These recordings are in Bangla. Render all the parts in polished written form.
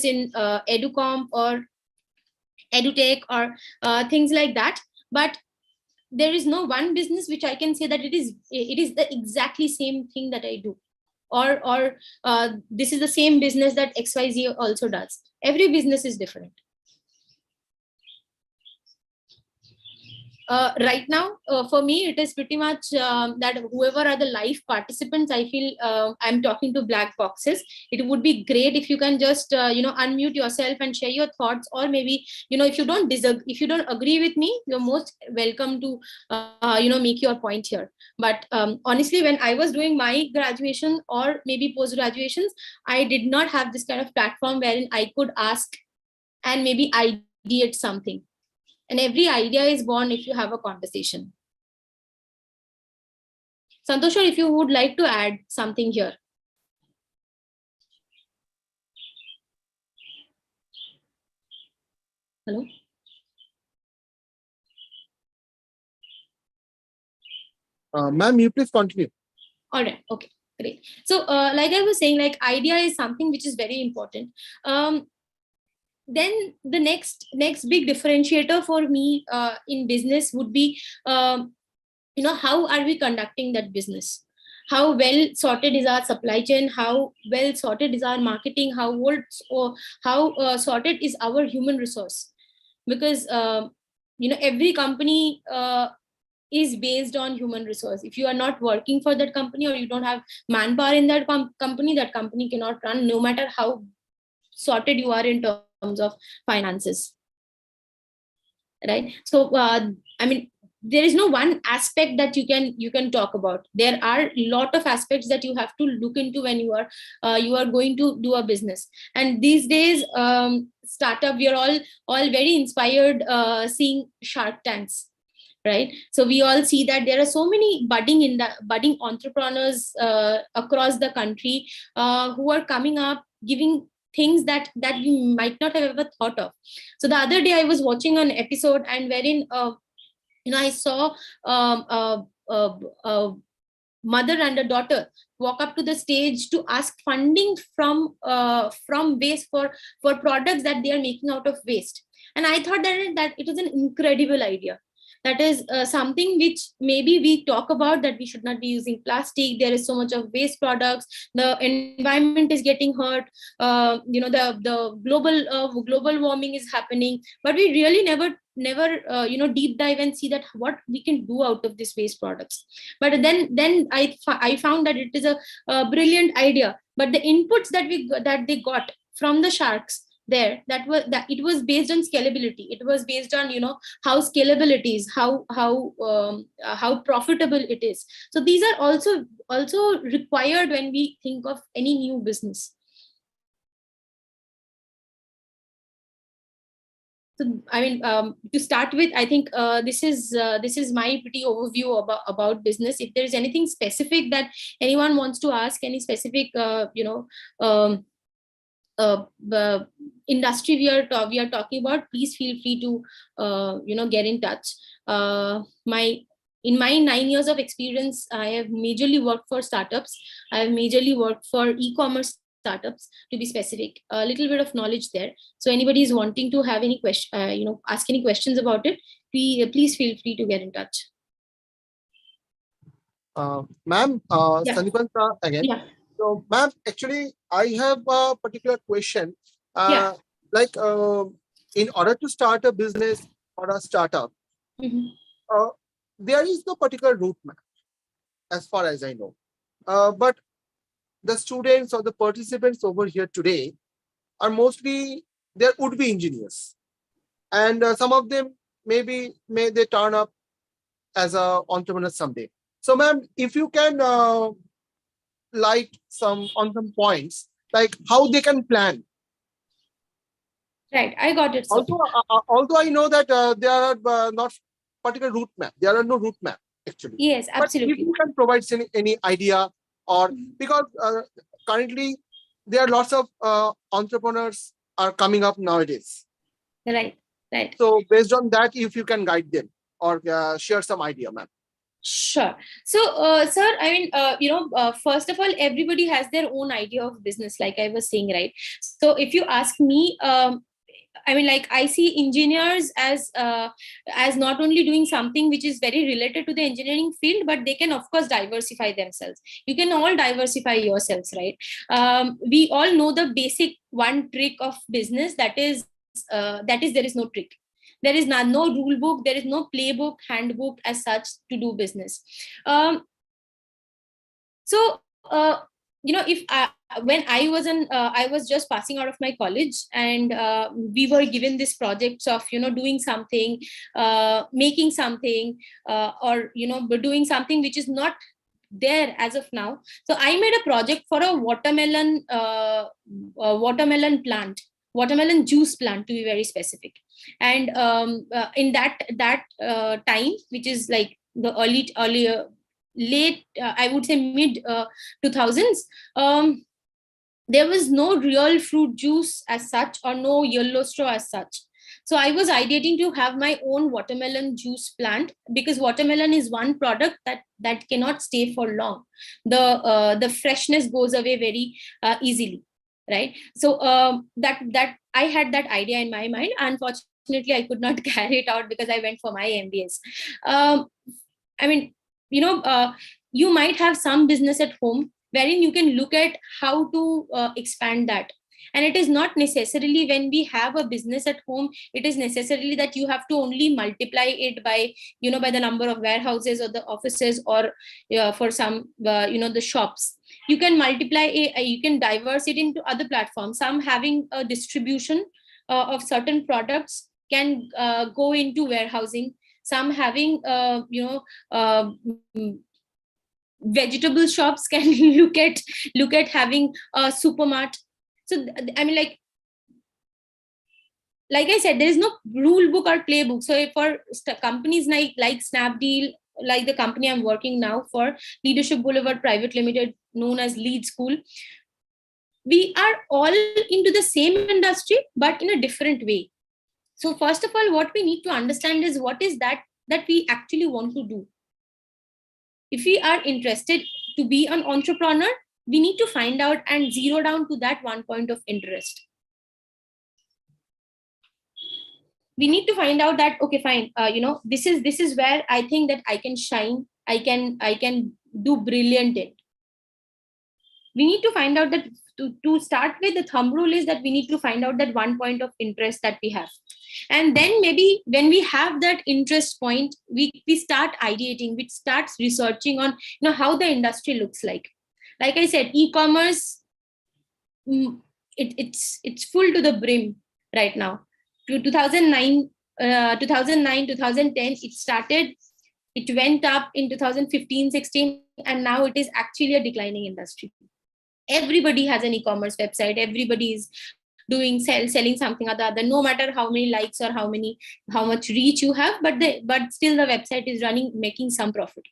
in educom or edutech or things like that, but there is no one business which I can say that it is the exactly same thing that I do, or this is the same business that XYZ also does. Every business is different. Right now, for me, it is pretty much that whoever are the live participants, I feel I'm talking to black boxes. It would be great if you can just unmute yourself and share your thoughts, or maybe if you don't if you don't agree with me, you're most welcome to make your point here. But honestly, when I was doing my graduation or maybe post graduations, I did not have this kind of platform wherein I could ask and maybe ideate something. And every idea is born if you have a conversation. Santosh, if you would like to add something here. Hello? Ma'am, you please continue. All right. Okay, great. So like I was saying, like idea is something which is very important. Then the next big differentiator for me in business would be how are we conducting that business, how well sorted is our supply chain, how well sorted is our marketing, how sorted is our human resource. Because every company is based on human resource. If you are not working for that company, or you don't have manpower in that company, that company cannot run, no matter how sorted you are in terms of finances, right? So I mean, there is no one aspect that you can talk about. There are a lot of aspects that you have to look into when you are going to do a business. And these days, startup, we are all very inspired seeing Shark Tanks, right? So we all see that there are so many budding entrepreneurs across the country who are coming up, giving things that we might not have ever thought of. So the other day I was watching an episode, and wherein I saw a mother and a daughter walk up to the stage to ask funding from waste for products that they are making out of waste. And I thought that it was an incredible idea. That is something which maybe we talk about, that we should not be using plastic. There is so much of waste products. The environment is getting hurt. The global warming is happening. But we really never deep dive and see that what we can do out of these waste products. But then I found that it is a brilliant idea. But the inputs that they got from the sharks there, that it was based on scalability. It was based on how scalable it is, how profitable it is. So these are also required when we think of any new business. So I mean, to start with, I think this is my pretty overview about business. If there is anything specific that anyone wants to ask, any specific industry we are talking about, please feel free to get in touch. In my 9 years of experience, I have majorly worked for startups. I have majorly worked for e-commerce startups, to be specific. A little bit of knowledge there. So anybody is wanting to have any question, ask any questions about it, please feel free to get in touch. Ma'am, Yeah. Sandipan again. Yeah. So, ma'am, actually, I have a particular question. Yeah. Like, in order to start a business or a startup, there is no particular route map, as far as I know. But the students or the participants over here today are mostly, there would be engineers. And some of them may they turn up as an entrepreneur someday. So, ma'am, if you can light on some points, like how they can plan. Right, I got it. Although I know that there are not particular route map. There are no route map actually. Yes, absolutely. But if you can provide any idea, or because currently there are lots of entrepreneurs are coming up nowadays. Right. So based on that, if you can guide them or share some idea, ma'am. Sure. So, sir, I mean, first of all, everybody has their own idea of business, like I was saying, right? So, if you ask me, I mean, like I see engineers as not only doing something which is very related to the engineering field, but they can of course diversify themselves. You can all diversify yourselves, right? We all know the basic one trick of business, that is there is no trick. There is no rule book, there is no playbook, handbook as such to do business. Um, so if when I was just passing out of my college, and we were given this projects of doing something, making something, or doing something which is not there as of now. So I made a project for a watermelon plant, watermelon juice plant, to be very specific. And in that time, which is like the earlier late, I would say mid 2000s, there was no real fruit juice as such, or no yellow straw as such. So I was ideating to have my own watermelon juice plant, because watermelon is one product that cannot stay for long. The freshness goes away very easily, right? So that I had that idea in my mind. Unfortunately, I could not carry it out because I went for my MBS. I mean, you know, uh, you might have some business at home wherein you can look at how to expand that. And it is not necessarily, when we have a business at home, it is necessarily that you have to only multiply it by by the number of warehouses or the offices, or for some the shops. You can multiply it, you can diverse it into other platforms. Some having a distribution of certain products can go into warehousing. Some having uh, mm, vegetable shops can look at having a supermart. So I mean, like I said, there is no rule book or playbook. So for companies like Snapdeal, like the company I'm working now for, Leadership Boulevard Private Limited, known as Lead School, we are all into the same industry but in a different way. So first of all, what we need to understand is what is that we actually want to do. If we are interested to be an entrepreneur, we need to find out and zero down to that one point of interest. We need to find out that, okay, fine, this is where I think that I can shine, I can do brilliant in. We need to find out that, to start with, the thumb rule is that we need to find out that one point of interest that we have. And then maybe when we have that interest point, we start ideating, we start researching on how the industry looks like. Like I said, e-commerce, it's full to the brim right now. To 2009, 2010 it started. It went up in 2015, 16, and now it is actually a declining industry. Everybody has an e-commerce website, everybody is selling something or the other, no matter how many likes or how much reach you have, but still the website is running, making some profit.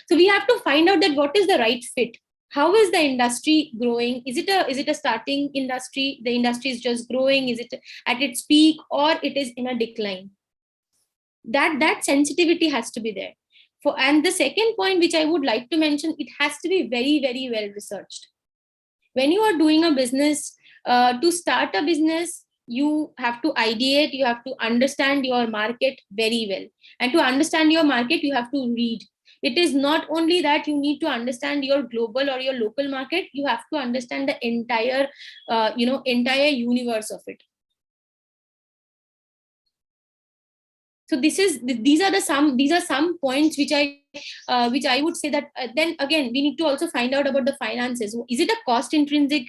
So we have to find out that what is the right fit. How is the industry growing? Is it a starting industry, the industry is just growing, is it at its peak, or it is in a decline? That sensitivity has to be there. And the second point which I would like to mention, it has to be very, very well researched. When you are doing a business, to start a business, you have to ideate, you have to understand your market very well. And to understand your market, you have to read. It is not only that you need to understand your global or your local market, you have to understand the entire universe of it. So these are some points which I would say that, then again, we need to also find out about the finances. Is it a cost intrinsic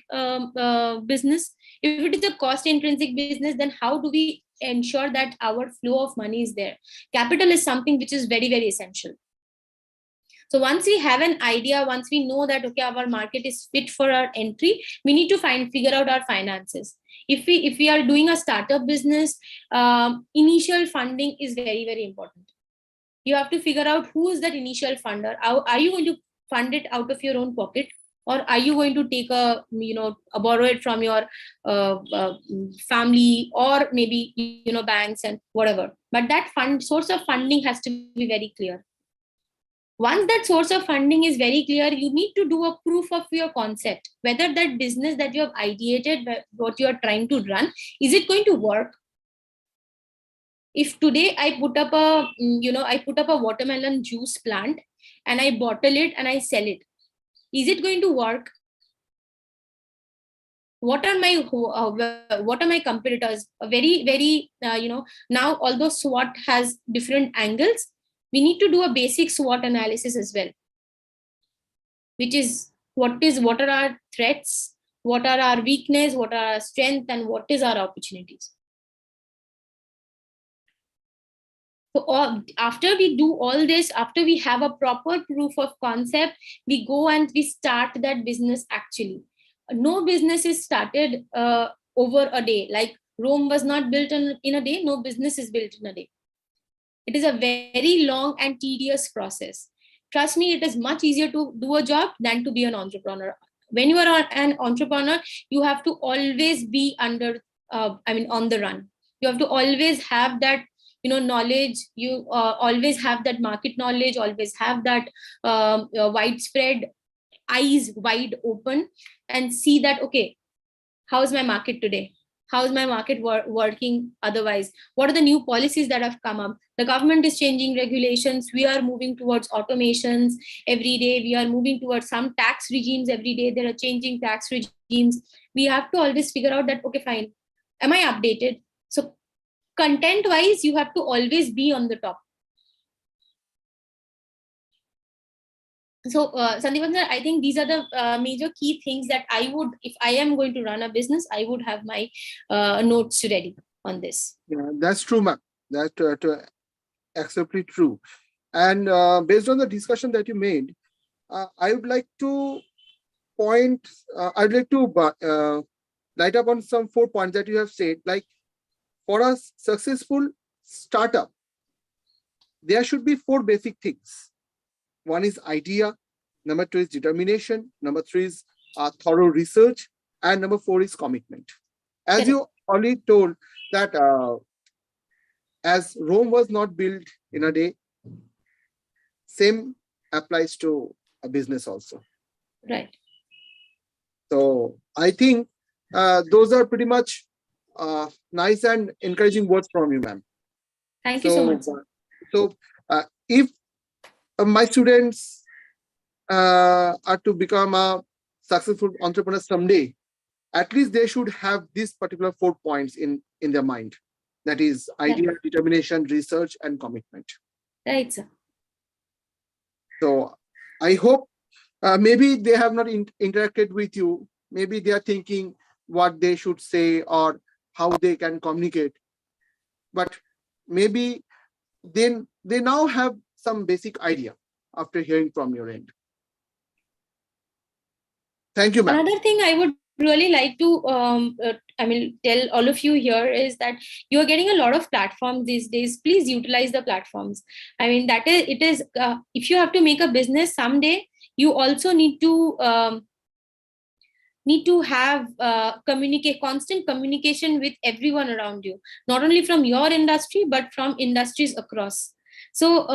business? If it is a cost intrinsic business, then how do we ensure that our flow of money is there? Capital is something which is very, very essential. So once we have an idea, once we know that, okay, our market is fit for our entry, we need to figure out our finances. If we are doing a startup business, initial funding is very, very important. You have to figure out who is that initial funder. Are you going to fund it out of your own pocket, or are you going to take borrow it from your family, or maybe banks and whatever? But that source of funding has to be very clear. Once that source of funding is very clear, you need to do a proof of your concept, whether that business that you have ideated, what you are trying to run, is it going to work? If today I put up a watermelon juice plant and I bottle it and I sell it, is it going to work? What are my competitors? Now, although SWOT has different angles, we need to do a basic SWOT analysis as well, which is what are our threats, what are our weakness, what are our strength, and what is our opportunities. So after we do all this, after we have a proper proof of concept, we go and we start that business. Actually, no business is started over a day. Like Rome was not built in a day. No business is built in a day. It is a very long and tedious process. Trust me, it is much easier to do a job than to be an entrepreneur. When you are an entrepreneur, you have to always be on the run. You have to always have that knowledge. You always have that market knowledge, always have that widespread, eyes wide open, and see that, okay, how is my market today? How is my market working otherwise? What are the new policies that have come up? The government is changing regulations. We are moving towards automations every day. We are moving towards some tax regimes every day. There are changing tax regimes. We have to always figure out that, okay, fine, am I updated? So content wise, you have to always be on the top. So Sandeepan sir, I think these are the major key things that I would, if I am going to run a business, I would have my notes ready on this. Yeah, that's true, ma'am. That's absolutely true. And based on the discussion that you made, I would like to point, I'd like to light up on some 4 points that you have said. Like, for a successful startup, there should be 4 basic things. One is idea, number 2 is determination, number 3 is thorough research, and number 4 is commitment. As Correct. you already told that as Rome was not built in a day, same applies to a business also. Right. So I think those are pretty much nice and encouraging words from you, ma'am. Thank you so much. So if my students are to become a successful entrepreneur someday, at least they should have these particular 4 points in their mind. That is idea, determination, research, and commitment. Right, sir. So I hope maybe they have not interacted with you. Maybe they are thinking what they should say or how they can communicate. But maybe then they now have some basic idea after hearing from your end. Thank you, ma'am. Another thing I would really like to tell all of you here is that you are getting a lot of platforms these days. Please utilize the platforms. I mean, if you have to make a business someday, you also need to have constant communication with everyone around you, not only from your industry but from industries across. So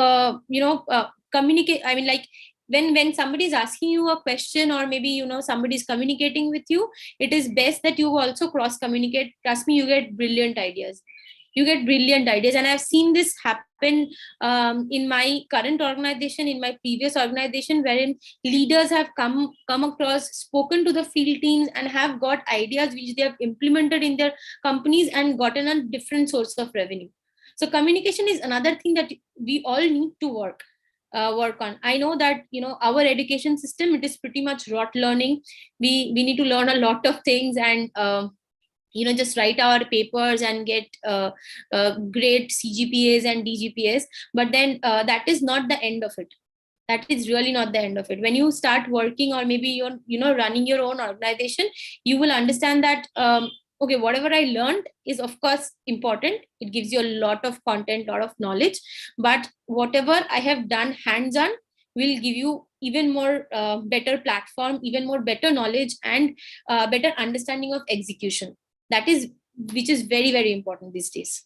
communicate. I mean, like, when somebody is asking you a question, or maybe somebody is communicating with you, it is best that you also cross communicate. Trust me, you get brilliant ideas. And I've seen this happen in my current organization, in my previous organization, wherein leaders have come across, spoken to the field teams, and have got ideas which they have implemented in their companies and gotten a different source of revenue. So communication is another thing that we all need to work on. I know that our education system, it is pretty much rote learning. We need to learn a lot of things and just write our papers and get great CGPAs and DGPAs, but then that is not the end of it. That is really not the end of it. When you start working, or maybe you're running your own organization, you will understand that okay, whatever I learned is of course important. It gives you a lot of content, lot of knowledge, but whatever I have done hands-on will give you even more better platform, even more better knowledge, and better understanding of execution. Which is very, very important these days.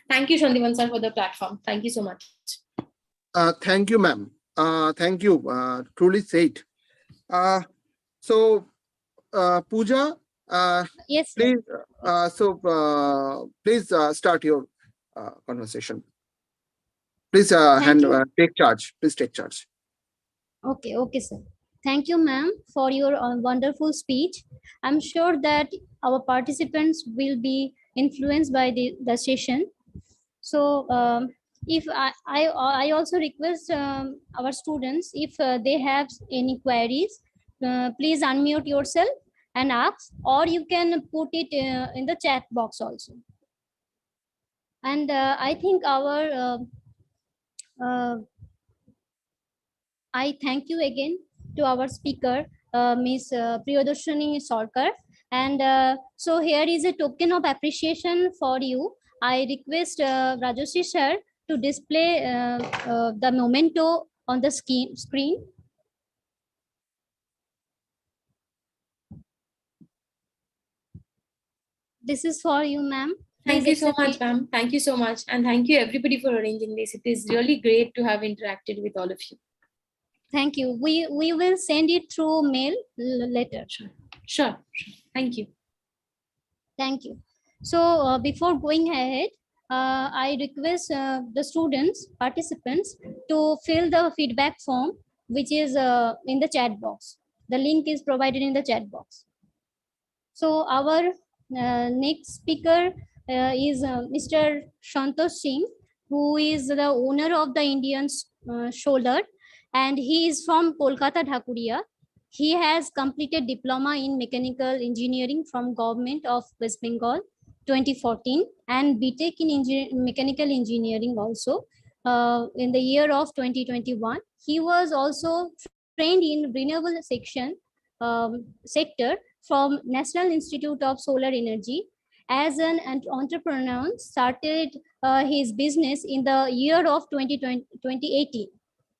Thank you, Sandeepan sir, for the platform. Thank you so much. Thank you, ma'am. Thank you. Truly said. So, Pooja, Yes, sir. please, please start your conversation. Please Thank you. take charge. Please take charge. Okay, sir. Thank you, ma'am, for your wonderful speech. I'm sure that our participants will be influenced by the session. So, if I also request our students, if they have any queries, please unmute yourself and ask, or you can put it in the chat box also. And I think I thank you again to our speaker, Ms. Priyadarshini Sarkar. And so here is a token of appreciation for you. I request Rajashri sir to display the memento on the screen. This is for you, ma'am. Thank Please you so accept much, it. ma'am. Thank you so much. And thank you everybody for arranging this. It is really great to have interacted with all of you. Thank you. We will send it through mail later. Sure. Thank you. Thank you. So before going ahead, I request the students, participants to fill the feedback form, which is in the chat box. The link is provided in the chat box. So our next speaker is Mr. Santosh Singh, who is the owner of the Indian Shoulder, and he is from Kolkata, Dhakuria. He has completed diploma in mechanical engineering from Government of West Bengal 2014 and BTech in mechanical engineering also in the year of 2021. He was also trained in renewable sector from National Institute of Solar Energy. As an entrepreneur, started his business in the year of 2018.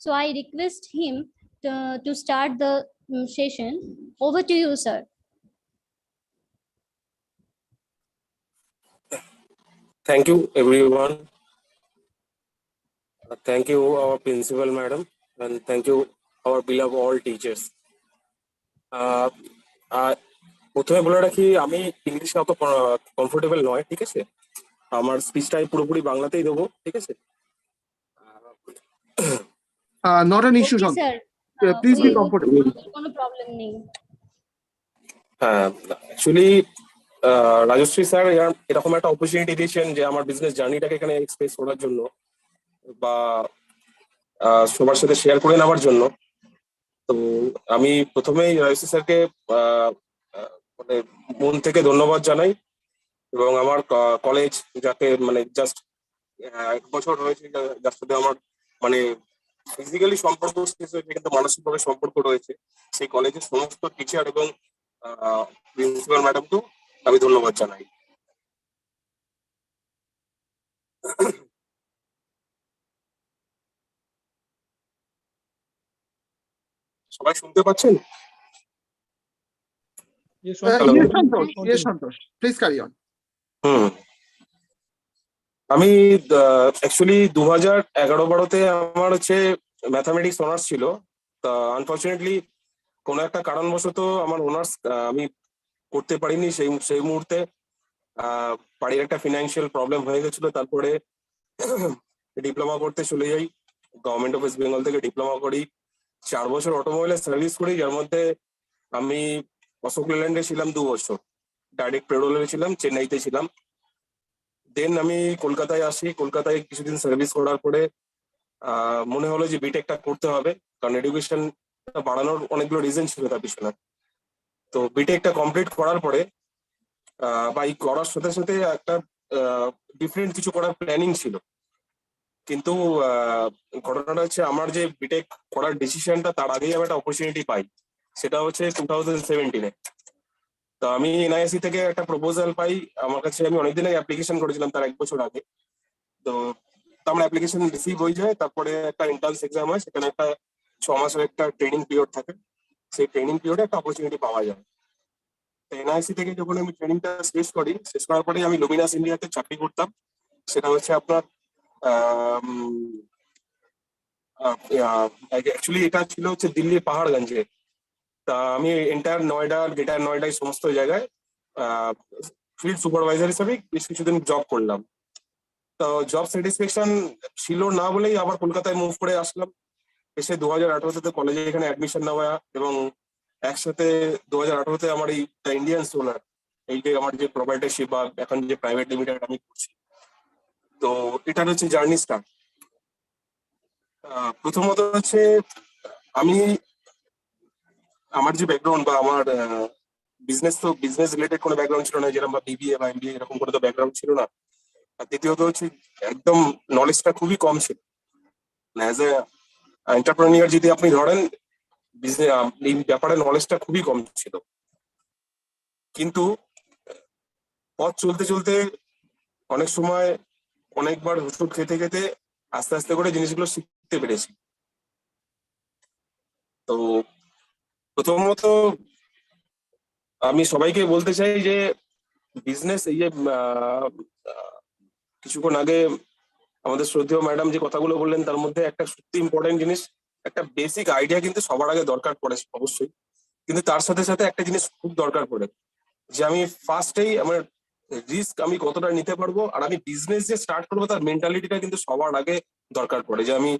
So I request him to start the session. Over to you, sir. Thank you, everyone. Thank you, our principal madam, and thank you, our beloved all teachers. প্রথমে বলে রাখি, আমি ইংলিশে অত কমফোর্টেবল নয়, ঠিক আছে? আমার স্পিচটা পুরোপুরি বাংলাতেই দেবো, ঠিক আছে? Not an issue, Okay, Shantosh. sir. Please be comfortable. কোনো প্রবলেম নেই। হ্যাঁ, অ্যাকচুয়ালি রাজশ্রী স্যার এরকম একটা অপরচুনিটি দিয়েছেন যে আমার বিজনেস জার্নিটাকে এখানে এক্সপ্রেস করার জন্য বা সবার সাথে শেয়ার করে নেওয়ার জন্য। তো আমি প্রথমেই রাজশ্রী স্যারকে মানে মন থেকে ধন্যবাদ জানাই, এবং আমার কলেজ যাকে মানে জাস্ট 1 বছর রয়েছে, যার সাথে আমার মানে ফিজিক্যালি সম্পর্ক শেষ হয়েছে কিন্তু মানসিকভাবে সম্পর্ক রয়েছে, সেই কলেজের সমস্ত টিচার এবং প্রিন্সিপাল ম্যাডামকেও আমি ধন্যবাদ জানাই। সবাই শুনতে পাচ্ছেন? Yes, Santosh. Please carry on. আমি অ্যাকচুয়ালি 2011-12-তে আমার হচ্ছে ম্যাথামেটিক্স অনার্স ছিল। তা আনফর্চুনেটলি কোনো একটা কারণবশত আমার অনার্স আমি করতে পারিনি। সেই মুহূর্তে বাড়ির একটা ফিনান্সিয়াল প্রবলেম হয়ে গেছিল। তারপরে ডিপ্লোমা করতে চলে যাই, গভর্নমেন্ট অফ ওয়েস্ট বেঙ্গল থেকে ডিপ্লোমা করি। 4 বছর অটোমোবাইলের সার্ভিস করি, যার মধ্যে আমি অশোক লেল্যান্ডে ছিলাম 2 বছর, ডাইরেক্ট পেরোলে ছিলাম, চেন্নাইতে ছিলাম। দেন আমি কলকাতায় আসি। কলকাতায় কিছুদিন সার্ভিস করার পরে মনে হলো যে বিটেকটা করতে হবে, কারণ এডুকেশন বাড়ানোর অনেকগুলো রিজন ছিল তার পিছনে। তো বিটেকটা কমপ্লিট করার পরে বা এই করার সাথে সাথে একটা ডিফারেন্ট কিছু করার প্ল্যানিং ছিল, কিন্তু ঘটনাটা হচ্ছে আমার যে বিটেক করার ডিসিশনটা তার আগেই আমি একটা অপরচুনিটি পাই, সেটা হচ্ছে 2017-এ। তো আমি এনআইএসসি থেকে একটা প্রপোজাল পাই আমার কাছে। আমি অনেকদিন আগে অ্যাপ্লিকেশন করেছিলাম, তার 1 বছর আগে। তো আমার অ্যাপ্লিকেশন রিসিভ হয়ে যায়। তারপরে একটা এন্ট্রান্স এক্সাম হয়, সেখানে একটা 6 মাসের একটা ট্রেনিং পিরিয়ড থাকে। সেই ট্রেনিং পিরিয়ডে একটা অপরচুনিটি পাওয়া যায়। তো এনআইএসসি থেকে যখন আমি ট্রেনিংটা শেষ করার পরে আমি লুমিনাস ইন্ডিয়াতে চাকরি করতাম। সেটা হচ্ছে আপনার অ্যাকচুয়ালি এটা ছিল হচ্ছে দিল্লির পাহাড়গঞ্জে। তা আমি এন্টায়ার নয়ডা, গ্রেটার নয়ডা এই সমস্ত জায়গায় ফিল্ড সুপারভাইজার হিসেবে বেশ কিছুদিন জব করলাম। তো জব স্যাটিসফ্যাকশন ছিল না বলেই আবার কলকাতায় মুভ করে আসলাম। এসে 2018-তে কলেজে এখানে অ্যাডমিশন নেওয়া, এবং একসাথে 2018-তে আমার এই ইন্ডিয়ান সোলার, এই যে আমার যে প্রপার্টারশিপ বা এখন যে প্রাইভেট লিমিটেড আমি করছি, তো এটার হচ্ছে জার্নি স্টার্ট। প্রথমত হচ্ছে আমি আমার যে ব্যাকগ্রাউন্ড বা আমার বিজনেস রিলেটেড কোনো ব্যাকগ্রাউন্ড ছিল না, যেরকম বা বিবিএ বা এমবিএ এরকম কোনো তো ব্যাকগ্রাউন্ড ছিল না। আর দ্বিতীয়ত হচ্ছে একদম নলেজটা খুবই কম ছিল। অ্যাজ এ এন্টারপ্রেনিয়ার যদি আপনি ধরেন, এই ব্যাপারে নলেজটা খুবই কম ছিল। কিন্তু পথ চলতে চলতে অনেক সময় অনেকবার হোঁচট খেতে খেতে আস্তে আস্তে করে জিনিসগুলো শিখতে পেরেছি। তো প্রথমত আমি সবাইকে বলতে চাই যে বিজনেস, এই যে কিছুক্ষণ আগে আমাদের শ্রদ্ধেয় ম্যাডাম যে কথাগুলো বললেন, তার মধ্যে একটা সত্যি ইম্পর্টেন্ট জিনিস, একটা বেসিক আইডিয়া কিন্তু সবার আগে দরকার পড়ে অবশ্যই। কিন্তু তার সাথে সাথে একটা জিনিস খুব দরকার পড়ে, যে আমি ফার্স্টেই আমার রিস্ক আমি কতটা নিতে পারবো, আর আমি বিজনেস যে স্টার্ট করবো তার মেন্টালিটিটা কিন্তু সবার আগে দরকার পড়ে। যে আমি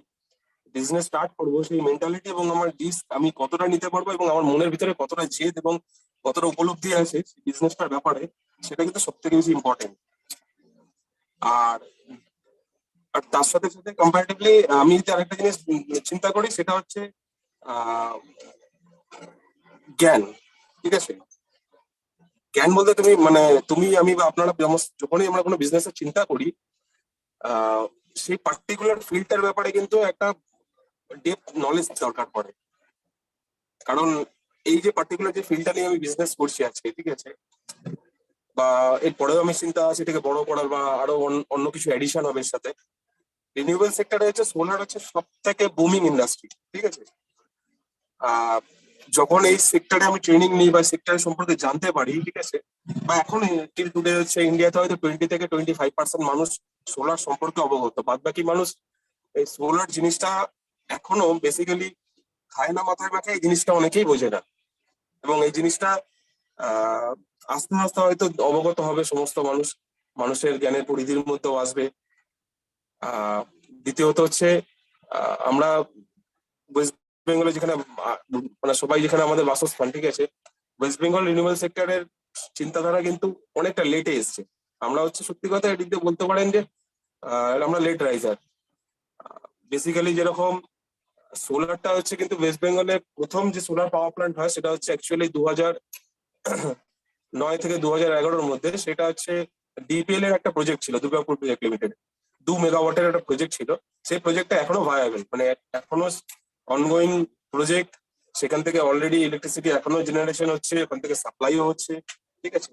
বিজনেস স্টার্ট করবো সেই মেন্টালিটি এবং আমার রিস্ক আমি কতটা নিতে পারবো, এবং আমার মনের ভিতরে কতটা জেদ এবং কতটা উপলব্ধি আছে বিজনেসটার ব্যাপারে, সেটা কিন্তু সব থেকে বেশি ইম্পর্টেন্ট। আর আর তার সাথে সাথে কম্পারেটিভলি আমি যদি আরেকটা জিনিস চিন্তা করি, সেটা হচ্ছে আহ জ্ঞান। ঠিক আছে, জ্ঞান বলতে তুমি আমি বা আপনারা যখনই আমরা কোনো বিজনেসের চিন্তা করি, সেই পার্টিকুলার ফিল্ডটার ব্যাপারে কিন্তু একটা ডেপথ নলেজ দরকার পড়ে। কারণ এই যে পার্টিকুলার যে ফিল্ডটা নিয়ে আমি বিজনেস করছি আজকে, ঠিক আছে, বা এরপরেও আমি চিন্তা সেটাকে বড় করার বা আরো অন্য কিছু এডিশন হবে এর সাথে, রিনিউয়েবল সেক্টরে হচ্ছে সোলার হচ্ছে সব থেকে বুমিং ইন্ডাস্ট্রি। ঠিক আছে, যখন এই সেক্টরে আমি ট্রেনিং নিই বা সেক্টর সম্পর্কে জানতে পারি, ঠিক আছে, বা এখন টিল টুডে হচ্ছে ইন্ডিয়াতে হয়তো 20 থেকে 25% মানুষ সোলার সম্পর্কে অবগত। বাদ বাকি মানুষ এই সোলার জিনিসটা এখনো বেসিক্যালি খায় না, মাথায় মাথায় এই জিনিসটা অনেকেই বোঝে না। এবং এই জিনিসটা আস্তে আস্তে হয়তো অবগত হবে সমস্ত মানুষ, মানুষের জ্ঞানের পরিধির মধ্যেও আসবে। দ্বিতীয়ত হচ্ছে আমরা ওয়েস্ট বেঙ্গলে যেখানে সবাই যেখানে আমাদের বাসস্থান, ঠিক আছে, ওয়েস্ট বেঙ্গল রিনিউয়েবল সেক্টরের চিন্তাধারা কিন্তু অনেকটা লেটে এসছে। আমরা হচ্ছে সত্যি কথা এদিক দিয়ে বলতে পারেন যে আমরা লেট রাইজার। বেসিক্যালি যেরকম সোলারটা হচ্ছে কিন্তু ওয়েস্ট বেঙ্গলে প্রথম যে সোলার পাওয়ার প্ল্যান্ট হয় সেটা হচ্ছে অ্যাকচুয়ালি 2009 থেকে 2011-র মধ্যে। সেটা হচ্ছে ডিপিএল এর একটা প্রজেক্ট ছিল, দুর্গাপুর প্রজেক্ট লিমিটেড, 2 মেগাওয়াটের একটা প্রজেক্ট ছিল। সেই প্রজেক্টটা এখনো ভায়াবল, এখনো অনগোয়িং প্রজেক্ট। সেখান থেকে অলরেডি ইলেকট্রিসিটি এখনো জেনারেশন হচ্ছে, ওখান থেকে সাপ্লাইও হচ্ছে, ঠিক আছে।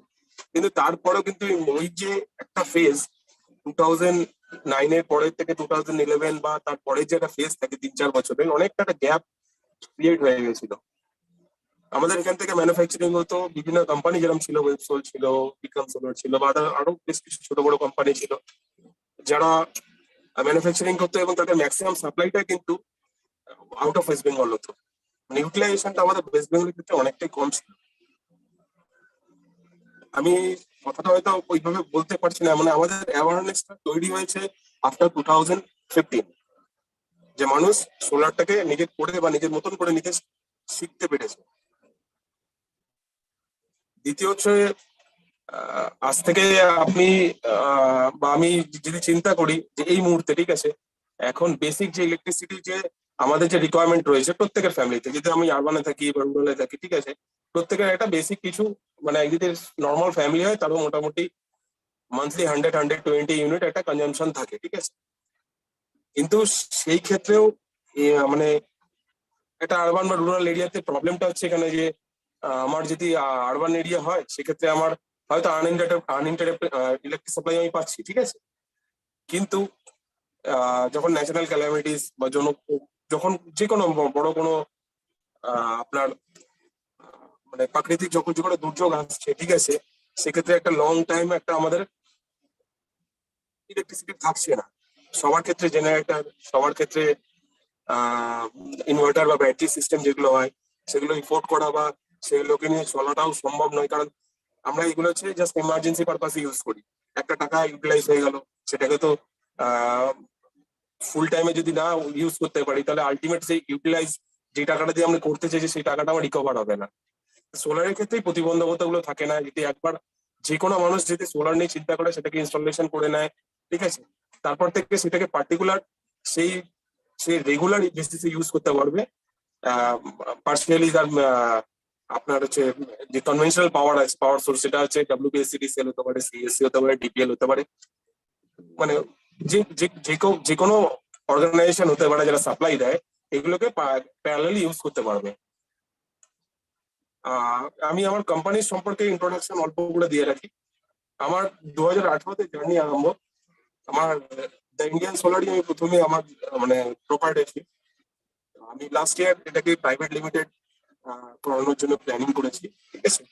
কিন্তু তারপরেও কিন্তু ওই যে একটা ফেজ 2009-এর পরের থেকে 2011 বা তারপরে যে একটা ফেজ থাকে 3-4 বছরের, অনেকটা একটা গ্যাপ ক্রিয়েট হয়ে গেছিল। আমাদের এখান থেকে ম্যানুফ্যাকচারিং হতো, বিভিন্ন কোম্পানি যেরকম ছিল, ওয়েবসোল ছিল, বিক্রম সোলার ছিল, বা আরো বেশ কিছু ছোট বড় কোম্পানি ছিল যারা ম্যানুফ্যাকচারিং করতো, এবং তাদের ম্যাক্সিমাম সাপ্লাইটা কিন্তু আউট অফ ওয়েস্ট বেঙ্গল হতো। ইউটিলাইজেশনটা আমাদের ওয়েস্ট বেঙ্গলের ক্ষেত্রে অনেকটাই কম ছিল। আমি কথাটা হয়তো ওইভাবে বলতে পারছি না, আমাদের অ্যাওয়ারনেসটা তৈরি হয়েছে আফটার 2015, যে মানুষ সোলারটাকে নিজের করে বা নিজের মতন করে নিতে শিখতে পেরেছে। দ্বিতীয় হচ্ছে আজ থেকে আপনি বা আমি যদি চিন্তা করি যে এই মুহূর্তে, ঠিক আছে, এখন বেসিক যে ইলেকট্রিসিটি যে আমাদের যে রিকোয়ারমেন্ট রয়েছে প্রত্যেকের ফ্যামিলিতে, যদি আমি আরবানে থাকি বা রুরালে থাকি, ঠিক আছে, প্রত্যেকের একটা বেসিক কিছু যদি নর্মাল ফ্যামিলি হয় তারও মোটামুটি মান্থলি 100-120 ইউনিট একটা কনজামশন থাকে, ঠিক আছে। কিন্তু সেই ক্ষেত্রেও একটা আরবান বা রুরাল এরিয়াতে প্রবলেমটা হচ্ছে এখানে যে আমার যদি আরবান এরিয়া হয় সেক্ষেত্রে আমার হয়তো আনইন্টারাপ্টেড ইলেকট্রিক সাপ্লাই আমি পাচ্ছি, ঠিক আছে। কিন্তু যখন ন্যাচারাল ক্যালামিটিস বা যখন যে কোনো বড় কোনো আপনার প্রাকৃতিক যখন যে কোনো দুর্যোগ আসছে, ঠিক আছে, সেক্ষেত্রে একটা লং টাইম একটা আমাদের ইলেকট্রিসিটি থাকছে না। সবার ক্ষেত্রে জেনারেটর, সবার ক্ষেত্রে ইনভার্টার বা ব্যাটারি সিস্টেম যেগুলো হয় সেগুলো ইম্পোর্ট করা বা সেগুলোকে নিয়ে চলাটাও সম্ভব নয়, কারণ আমরা এগুলো হচ্ছে জাস্ট ইমার্জেন্সি পারপাসে ইউজ করি। একটা টাকা ইউটিলাইজ হয়ে গেল, সেটাকে তো ফুল টাইমে যদি না ইউজ করতে পারি তাহলে আলটিমেট সেই ইউটিলাইজ যে টাকাটা দিয়ে আমরা করতে চাইছি সেই টাকাটা আমার রিকভার হবে না। সোলারের ক্ষেত্রেই প্রতিবন্ধকতা গুলো থাকে না, যদি একবার যে কোনো মানুষ যদি সোলার নিয়ে চিন্তা করে সেটাকে ইনস্টলেশন করে নেয়, ঠিক আছে, তারপর থেকে সেটাকে পার্টিকুলার সেই সেই রেগুলার বেসিসে ইউজ করতে পারবে। পার্সোনালি তার আপনার হচ্ছে যে কনভেনশনাল পাওয়ার আছে, পাওয়ার সোর্স, সেটা হচ্ছে WPSCDCL হতে পারে, CSC হতে পারে, DPL হতে পারে, মানে যে যে কোনো অর্গানাইজেশন হতে পারে যারা সাপ্লাই দেয়, এগুলোকে প্যারালালি ইউজ করতে পারবে। আমি আমার কোম্পানির সম্পর্কে ইন্ট্রোডাকশন অল্প করে দিয়ে রাখি। আমার 2018-তে জার্নি আরম্ভ। আমার দ্য ইন্ডিয়ান সোলারই আমি প্রথমে আমার মানে প্রপার্টি, আমি লাস্ট ইয়ার এটাকে প্রাইভেট লিমিটেড করানোর জন্য প্ল্যানিং করেছি, ঠিক আছে।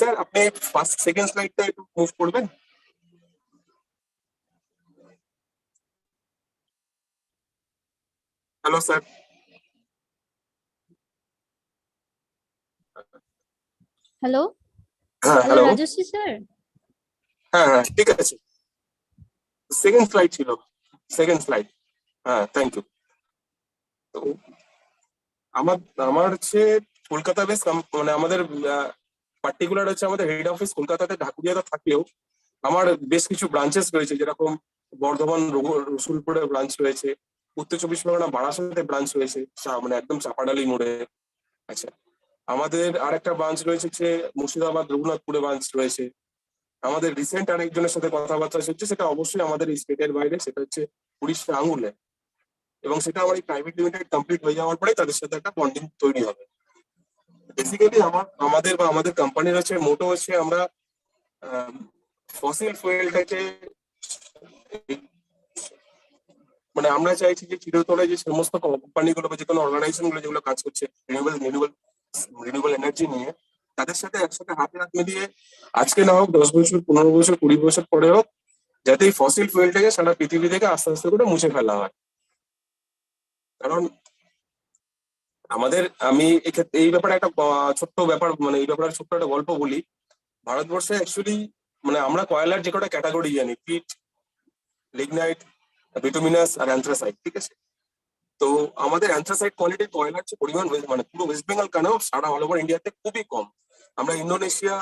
স্যার আপনি ফার্স্ট সেকেন্ড স্লাইডটা একটু মুভ করবেন। Hello sir. Hello, হ্যাঁ hello, হ্যালো। Rajashri sir. হ্যাঁ হ্যাঁ ঠিক আছে, সেকেন্ড স্লাইড ছিল, সেকেন্ড স্লাইড। হ্যাঁ থ্যাংক ইউ। তো আমার আমার হচ্ছে কলকাতা বেস, মানে আমাদের পার্টিকুলার হচ্ছে আমাদের হেড অফিস কলকাতাতে ঢাকুরিয়াতে থাকলেও আমার বেশ কিছু ব্রাঞ্চেস রয়েছে, যেরকম বর্ধমান রসুলপুরে ব্রাঞ্চ রয়েছে, উত্তর চব্বিশ পরগনা বারাসাতে ব্রাঞ্চ রয়েছে, মানে একদম চাপাডালি মোড়ে। আচ্ছা, আমাদের আরেকটা ব্রাঞ্চ রয়েছে হচ্ছে মুর্শিদাবাদ রঘুনাথপুরে ব্রাঞ্চ রয়েছে। আমাদের রিসেন্ট আরেকজনের সাথে কথাবার্তা হচ্ছে, সেটা অবশ্যই আমাদের এই স্টেটের বাইরে, সেটা হচ্ছে উড়িষ্যা আঙুলে, এবং সেটা আমার এই প্রাইভেট লিমিটেড কমপ্লিট হয়ে যাওয়ার পরে তাদের সাথে একটা বন্ডিং তৈরি হবে। বেসিক্যালি আমাদের বা আমাদের কোম্পানির হচ্ছে মোটো হচ্ছে আমরা ফসিল ফুয়েলটাকে, মানে আমরা চাইছি যে চিরতরে যে সমস্ত কোম্পানিগুলো বা যে কোনো অর্গানাইজেশন গুলো যেগুলো কাজ করছে রিনিউয়েবল এনার্জি নিয়ে, তাদের সাথে একসাথে হাতে হাত মিলিয়ে আজকে না হোক 10 বছর 15 বছর 20 বছর পরে হোক, যাতে এই ফসিল ফুয়েলটাকে সারা পৃথিবী থেকে আস্তে আস্তে করে মুছে ফেলা হয়। কারণ আমাদের, আমি এক্ষেত্রে এই ব্যাপারে একটা ছোট্ট ব্যাপার, মানে এই ব্যাপারে ছোট্ট একটা গল্প বলি। ভারতবর্ষে অ্যাকচুয়ালি মানে আমরা কয়লার যে কটা ক্যাটাগরি জানি, পিট, লিগনাইট, বিটুমিনাস আর অ্যান্থ্রাসাইট, ঠিক আছে। তো আমাদের অ্যান্থ্রাসাইট কোয়ালিটির কয়লার যে পরিমাণ মানে পুরো ওয়েস্ট বেঙ্গল কেন সারা অল ওভার ইন্ডিয়াতে খুবই কম। আমরা ইন্দোনেশিয়া,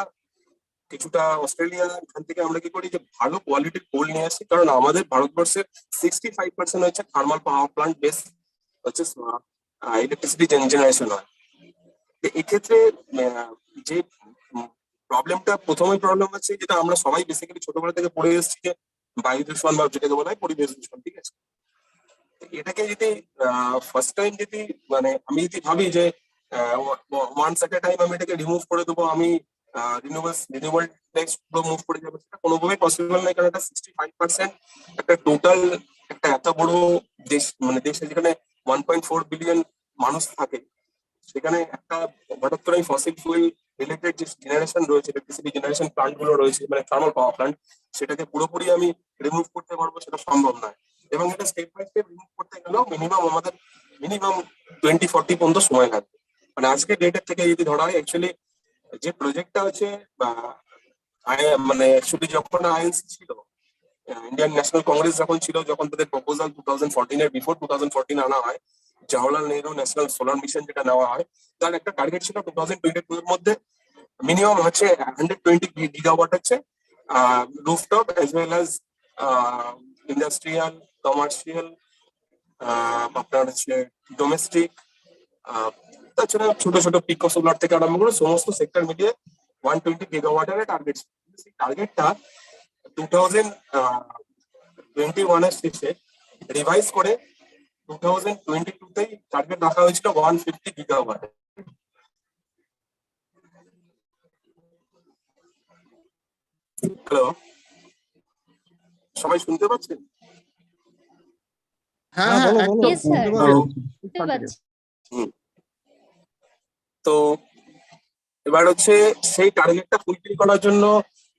কিছুটা অস্ট্রেলিয়া, এখান থেকে আমরা কি করি যে ভালো কোয়ালিটির কোল নিয়ে আসি, কারণ আমাদের ভারতবর্ষের 65% হচ্ছে থার্মাল পাওয়ার প্লান্ট বেস হচ্ছে ইলেকট্রিসিটি জেনারেশন হয়। এক্ষেত্রে যে প্রবলেমটা, প্রথমেই প্রবলেম হচ্ছে যেটা আমরা সবাই বেসিক্যালি ছোটবেলা থেকে পড়ে এসেছি, যে বায়ু দূষণ বা যেটাকে বলা হয় পরিবেশ দূষণ, ঠিক আছে। এটাকে যদি ফার্স্ট টাইম যদি মানে আমি যদি ভাবি যে ওয়ান্স এট এ টাইম আমি এটাকে রিমুভ করে দেবো, আমি রিনিউয়েবল টেক্সট পুরো মুভ করে যাবে, সেটা কোনোভাবেই পসিবল নয়। কারণ এটা 65% একটা টোটাল একটা এত বড় দেশ, মানে দেশে যেখানে 1.4 বিলিয়ন মানুষ থাকে, সেখানে একটা হঠাৎ করে ফসিল ফুয়েল রিলেটেড যে জেনারেশন রয়েছে, ইলেকট্রিসিটি জেনারেশন প্লান্ট গুলো রয়েছে, মানে থার্মাল পাওয়ার প্লান্ট, সেটাকে পুরোপুরি আমি রিমুভ করতে পারবো সেটা সম্ভব নয়। এবং এটা স্টেপ বাই স্টেপ রিমুভ করতে গেলেও আমাদের মিনিমাম 20-40 পর্যন্ত সময় লাগবে। মানে আজকে ডেটের থেকে যদি ধরা হয়, অ্যাকচুয়ালি যে প্রজেক্টটা হচ্ছে মানে অ্যাকচুয়ালি যখন আইএনসি ছিল, ইন্ডিয়ান ন্যাশনাল কংগ্রেস যখন ছিল, যখন তাদের প্রপোজাল 2014 এর বিফোর 2014 আনা হয়, Jawaharlal Nehru national solar mission যেটা নেওয়া হয়, তার একটা টার্গেট ছিল 2022 এর মধ্যে মিনিমাম হচ্ছে 120 গিগাওয়াট হচ্ছে rooftop as well as industrial, commercial, আপনার হচ্ছে ডোমেস্টিক, তাছাড়া ছোট ছোট পিকো সোলার থেকে আরম্ভ করে সমস্ত সেক্টর মিলিয়ে 120 গিগাওয়াটের টার্গেট। সেই টার্গেটটা 2021 এর শেষে রিভাইজ করে 2022-তেই টার্গেট রাখা হয়েছিল 150 গিগাওয়াট। হ্যালো, সবাই শুনতে পাচ্ছেন? হ্যাঁ হ্যাঁ একদম Yes, sir. শুনতে পাচ্ছি। বুঝতে পারছি। তো এবার হচ্ছে সেই টার্গেটটা ফুলফিল করার জন্য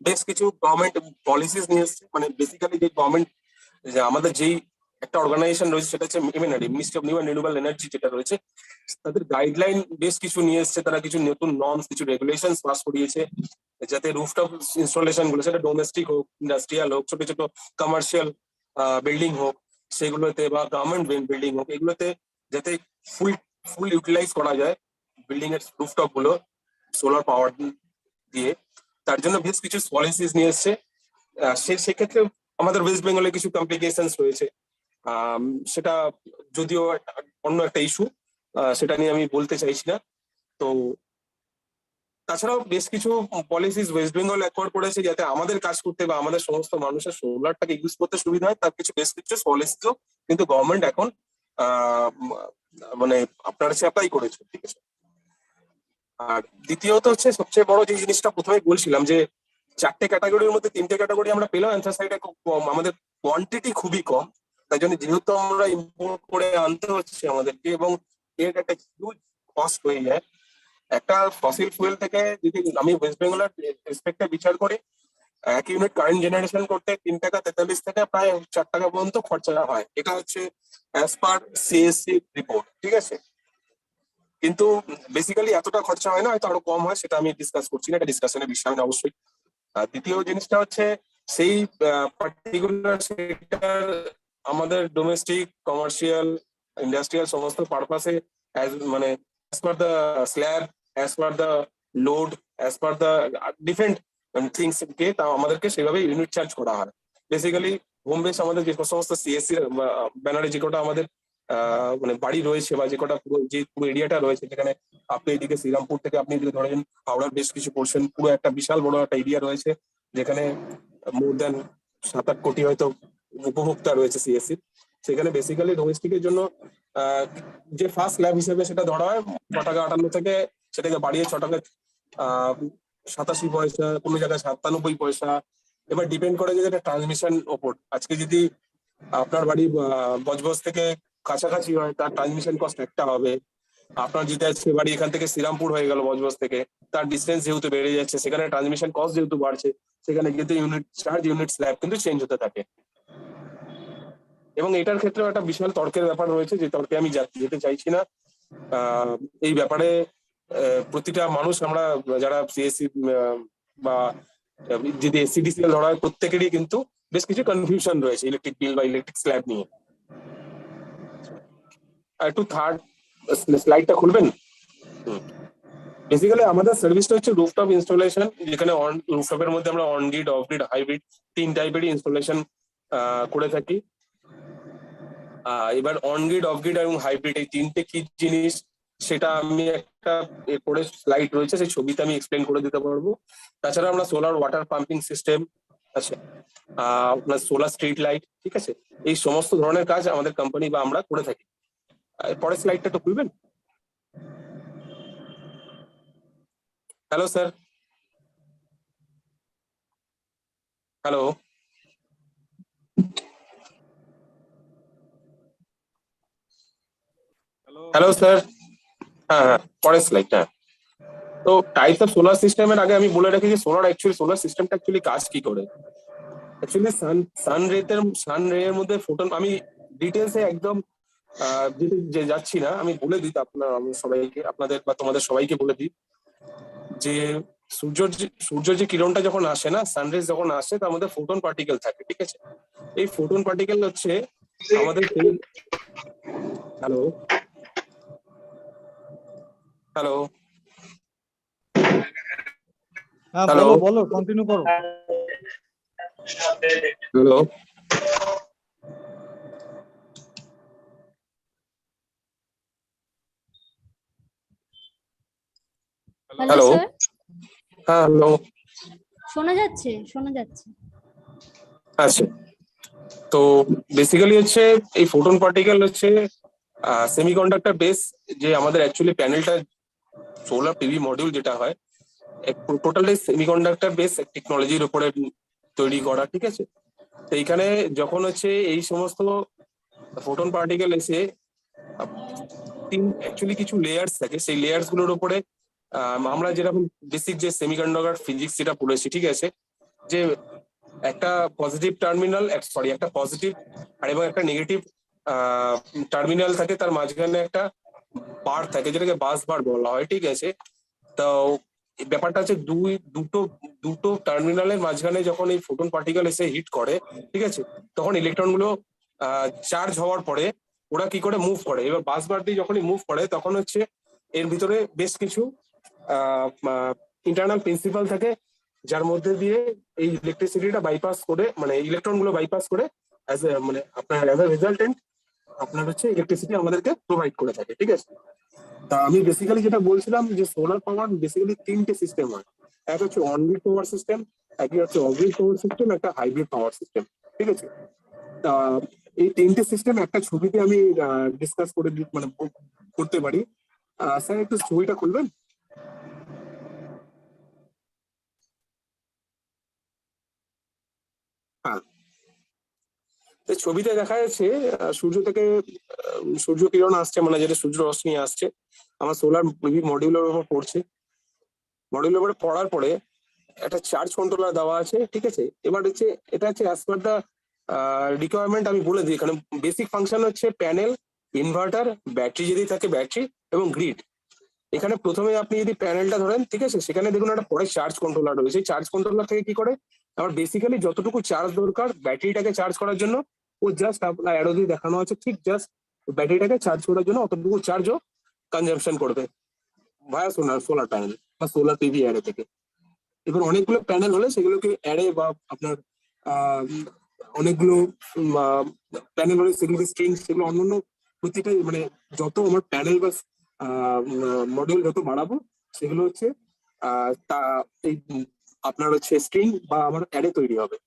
বেশ কিছু গভর্নমেন্ট পলিসিস নিয়ে এসছে। মানে বেসিক্যালি যে গভর্নমেন্ট, যে আমাদের যেই একটা অর্গানাইজেশন রয়েছে, সেটা হচ্ছে MNRE, ministry of new and renewable energy, যেটা রয়েছে তাদের গাইডলাইন বেশ কিছু নিয়ে এসছে, তারা কিছু নতুন নর্মস, কিছু রেগুলেশন পাস করিয়েছে, যাতে রুফটপ ইনস্টলেশন গুলো, সেটা ডোমেস্টিক হোক, ইন্ডাস্ট্রিয়াল হোক, ছোট ছোট কমার্শিয়াল বিল্ডিং হোক, সেগুলোতে বা গভর্নমেন্ট বিল্ডিং হোক, এগুলোতে যাতে ফুল ইউটিলাইজ করা যায় বিল্ডিং এর রুফটপ গুলো সোলার পাওয়ার দিয়ে, তার জন্য বেশ কিছু পলিসিস নিয়ে এসছে। সেক্ষেত্রে আমাদের ওয়েস্ট বেঙ্গলে কিছু কমপ্লিকেশনস রয়েছে, সেটা যদিও অন্য একটা ইস্যু, সেটা নিয়ে আমি বলতে চাইছি না। তো তাছাড়াও বেশ কিছু পলিসিস ওয়েস্ট বেঙ্গল অ্যাকোয়ার করেছে, যাতে আমাদের কাজ করতে বা আমাদের সমস্ত মানুষের সোলারটাকে ইউজ করতে সুবিধা হয়, তার বেশ কিছু পলিসিও কিন্তু গভর্নমেন্ট এখন মানে আপনার কাছে অ্যাপ্লাই করেছে, ঠিক আছে। আর দ্বিতীয়ত হচ্ছে সবচেয়ে বড় যে জিনিসটা প্রথমে বলছিলাম, যে 4টে ক্যাটাগরির মধ্যে 3টে ক্যাটাগরি আমরা পেলাম, অ্যান্থাসাইডে খুব কম, আমাদের কোয়ান্টিটি খুবই কম, তাই জন্য যেহেতু আমরা ইম্পোর্ট করে আনতে হচ্ছে আমাদেরকে, এবং এর একটা হিউজ কস্ট হয়ে যায়। একটা ফসিল ফুয়েল থেকে যদি আমি ওয়েস্ট বেঙ্গলের রেসপেক্টে বিচার করি, 1 ইউনিট কারেন্ট জেনারেশন করতে 3 টাকা 43 থেকে প্রায় 4 টাকা পর্যন্ত খরচা হয়, এটা হচ্ছে অ্যাজ পার সিএসসি রিপোর্ট, ঠিক আছে। কিন্তু বেসিক্যালি এতটা খরচা হয় না, হয়তো আরো কম হয়, সেটা আমি ডিসকাস করছি না, এটা ডিসকাশনের বিষয় না অবশ্যই। দ্বিতীয় জিনিসটা হচ্ছে সেই পার্টিকুলার সেক্টর আমাদের ডোমেস্টিক, কমার্শিয়াল, ইন্ডাস্ট্রিয়াল সমস্ত পারপাসে মানে as per the slab, as per the load, as per the different things কে আমাদেরকে সেভাবে ইউনিট চার্জ করা হয়। বেসিক্যালি হোম বেস আমাদের যে সমস্ত সিএসসি ব্যানারে যে কটা আমাদের মানে বাড়ি রয়েছে, বা যে কটা যে পুরো এরিয়াটা রয়েছে, যেখানে আপনি এদিকে শ্রীরামপুর থেকে আপনি এদিকে ধরেন হাওড়ার বেশ কিছু পোর্শন, পুরো একটা বিশাল বড় একটা এরিয়া রয়েছে, যেখানে মোর দেন 7-8 কোটি হয়তো উপভোক্তা রয়েছে সিএসসি। সেখানে বেসিক্যালি ডোমেস্টিকের জন্য যে ফার্স্ট ল্যাব হিসেবে সেটা ধরা হয় 6 টাকা 58 থেকে সেটাকে বাড়িয়ে 6 টাকা 87 পয়সা, কোনো জায়গায় 97 পয়সা। এবার ডিপেন্ড করে যে এটা ট্রান্সমিশন ওপর। আজকে যদি আপনার বাড়ি বজবজ থেকে কাছাকাছি হয়, তার ট্রান্সমিশন কস্ট একটা হবে। আপনার যদি আজকে বাড়ি এখান থেকে শ্রীরামপুর হয়ে গেল বজবজ থেকে, তার ডিস্টেন্স যেহেতু বেড়ে যাচ্ছে, সেখানে ট্রান্সমিশন কস্ট যেহেতু বাড়ছে, সেখানে কিন্তু ইউনিট চার্জ, ইউনিট স্ল্যাব কিন্তু চেঞ্জ হতে থাকে। এবং এটার ক্ষেত্রেও একটা বিশাল তর্কের ব্যাপার রয়েছে, যে তর্কে আমি যেতে চাইছি না। এই ব্যাপারে প্রতিটা মানুষ, আমরা যারা সিএসসি বা যদি এসসিডিসিএল ধরা হয়, প্রত্যেকেরই কিন্তু বেশ কিছু কনফিউশন রয়েছে ইলেকট্রিক বিল বা ইলেকট্রিক স্ল্যাব নিয়ে। একটু থার্ড স্লাইডটা খুলবেন। বেসিক্যালি আমাদের সার্ভিসটা হচ্ছে রুফটপ ইনস্টলেশন, যেখানে রুফটপের মধ্যে আমরা on grid, of grid, hybrid 3 টাইপেরই ইনস্টলেশন করে থাকি। এবার অন গ্রিড, অফ গ্রিড এবং হাইব্রিড এই 3টে কি জিনিস, সেটা আমি একটা এরপরে স্লাইড রয়েছে, সেই ছবিতে আমি এক্সপ্লেন করে দিতে পারবো। তাছাড়া আমরা সোলার ওয়াটার পাম্পিং সিস্টেম আছে, আপনার সোলার স্ট্রিট লাইট, ঠিক আছে, এই সমস্ত ধরনের কাজ আমাদের কোম্পানি বা আমরা করে থাকি। পরের স্লাইডটা তো খুলবেন। Hello sir, hello, hello sir, হ্যাঁ হ্যাঁ, পরের স্লাইড। হ্যাঁ, তো টাইপস অফ সোলার সিস্টেমের আগে আমি বলে রাখি যে সোলার সিস্টেমটা অ্যাকচুয়ালি কাজ কি করে। অ্যাকচুয়ালি সান রে এর মধ্যে ফোটন, আমি ডিটেলসে একদম যে যাচ্ছি না, আমি বলে দিই আমি সবাইকে, আপনাদের বা তোমাদের সবাইকে বলে দিই যে সূর্য যে কিরণটা যখন আসে না, সানরেজ যখন আসে, তার মধ্যে ফোটন পার্টিকেল থাকে, ঠিক আছে। এই ফোটন পার্টিকেল হচ্ছে আমাদের হ্যালো হ্যালো হ্যালো বলো কন্টিনিউ করো। হ্যালো, হ্যালো স্যার, হ্যাঁ হ্যালো, শোনা যাচ্ছে? শোনা যাচ্ছে। আচ্ছা, তো বেসিক্যালি হচ্ছে এই ফোটন পার্টিকেল হচ্ছে সেমিকন্ডাক্টর বেস, যে আমাদের অ্যাকচুয়ালি প্যানেলটা সোলার পিভি মডিউল যেটা হয়, টোটালি সেমিকন্ডাক্টর বেস টেকনোলজির উপরে তৈরি করা, ঠিক আছে। তো এইখানে যখন হচ্ছে এই সমস্ত ফোটন পার্টিকেল এসে অ্যাকচুয়ালি কিছু লেয়ার্স থাকে, সেই লেয়ার্স গুলোর উপরে আমরা যেরকম বেসিক যে সেমিকন্ডাক্টর ফিজিক্স যেটা পড়েছি, ঠিক আছে, যে একটা পজিটিভ টার্মিনাল, একটা পজিটিভ আর এবং একটা নেগেটিভ টার্মিনাল থাকে, তার মাঝখানে একটা বার থাকে যেটাকে বাস বার বলা হয়, ঠিক আছে। তো এই ব্যাপারটা হচ্ছে দুটো দুটো টার্মিনালের মাঝখানে যখন এই ফোটন পার্টিকেল এসে হিট করে, ঠিক আছে, তখন ইলেকট্রন গুলো চার্জ হওয়ার পরে ওরা কি করে মুভ করে। এবার বাস বার দিয়ে যখনই মুভ করে তখন হচ্ছে এর ভিতরে বেশ কিছু ইন্টারনাল প্রিন্সিপাল থাকে, যার মধ্যে দিয়ে এই ইলেকট্রিসিটিটা বাইপাস করে, মানে ইলেকট্রন গুলো বাইপাস করে মানে আপনার অ্যাজ এ রেজাল্টেন্ট আপনার হচ্ছে ইলেকট্রিসিটি আমাদেরকে প্রোভাইড করে থাকে, ঠিক আছে। তা আমি বেসিক্যালি যেটা বলছিলাম যে সোলার পাওয়ার বেসিক্যালি তিনটে সিস্টেম হয়। এক হচ্ছে অনগ্রিড পাওয়ার সিস্টেম, একই হচ্ছে অফগ্রিড পাওয়ার সিস্টেম, একটা হাইব্রিড পাওয়ার সিস্টেম, ঠিক আছে। তা এই তিনটে সিস্টেম একটা ছবিতে আমি ডিসকাস করে মানে করতে পারি। স্যার একটু ছবিটা খুলবেন। হ্যাঁ, ছবিতে দেখা যাচ্ছে সূর্য থেকে সূর্য কিরণ আসছে, মানে যেটা সূর্য রশ্মি আসছে আমার সোলার মডিউলের উপর পড়ছে। মডিউলের উপরে পড়ার পরে একটা চার্জ কন্ট্রোলার দেওয়া আছে, ঠিক আছে। এবার হচ্ছে এটা হচ্ছে অ্যাজ পার দা রিকোয়ারমেন্ট আমি বলে দিই। এখানে বেসিক ফাংশন হচ্ছে প্যানেল, ইনভার্টার, ব্যাটারি যদি থাকে ব্যাটারি এবং গ্রিড। এখানে প্রথমে আপনি যদি প্যানেলটা ধরেন, ঠিক আছে, সেখানে দেখুন একটা পরে চার্জ কন্ট্রোলার রয়েছে। সেই চার্জ কন্ট্রোলার থেকে কি করে, আমার বেসিক্যালি যতটুকু চার্জ দরকার ব্যাটারিটাকে চার্জ করার জন্য, ও জাস্ট আপনার অ্যারো দিয়ে দেখানো আছে, ঠিক জাস্ট ব্যাটারিটাকে চার্জ করার জন্য অতটুকু চার্জও কনজাম্পশন করবে ভায়া সোলার প্যানেল বা সোলার পিভি অ্যারে থেকে। এবার অনেকগুলো প্যানেল হলে সেগুলোকে অ্যারে বা আপনার অনেকগুলো প্যানেল হলে সেগুলোকে স্ট্রিং, সেগুলো অন্যান্য প্রতিটা মানে যত আমার প্যানেল বা মডিউল যত বাড়াবো সেগুলো হচ্ছে তা এই আপনার হচ্ছে স্ট্রিং বা আমার অ্যারে তৈরি হবে।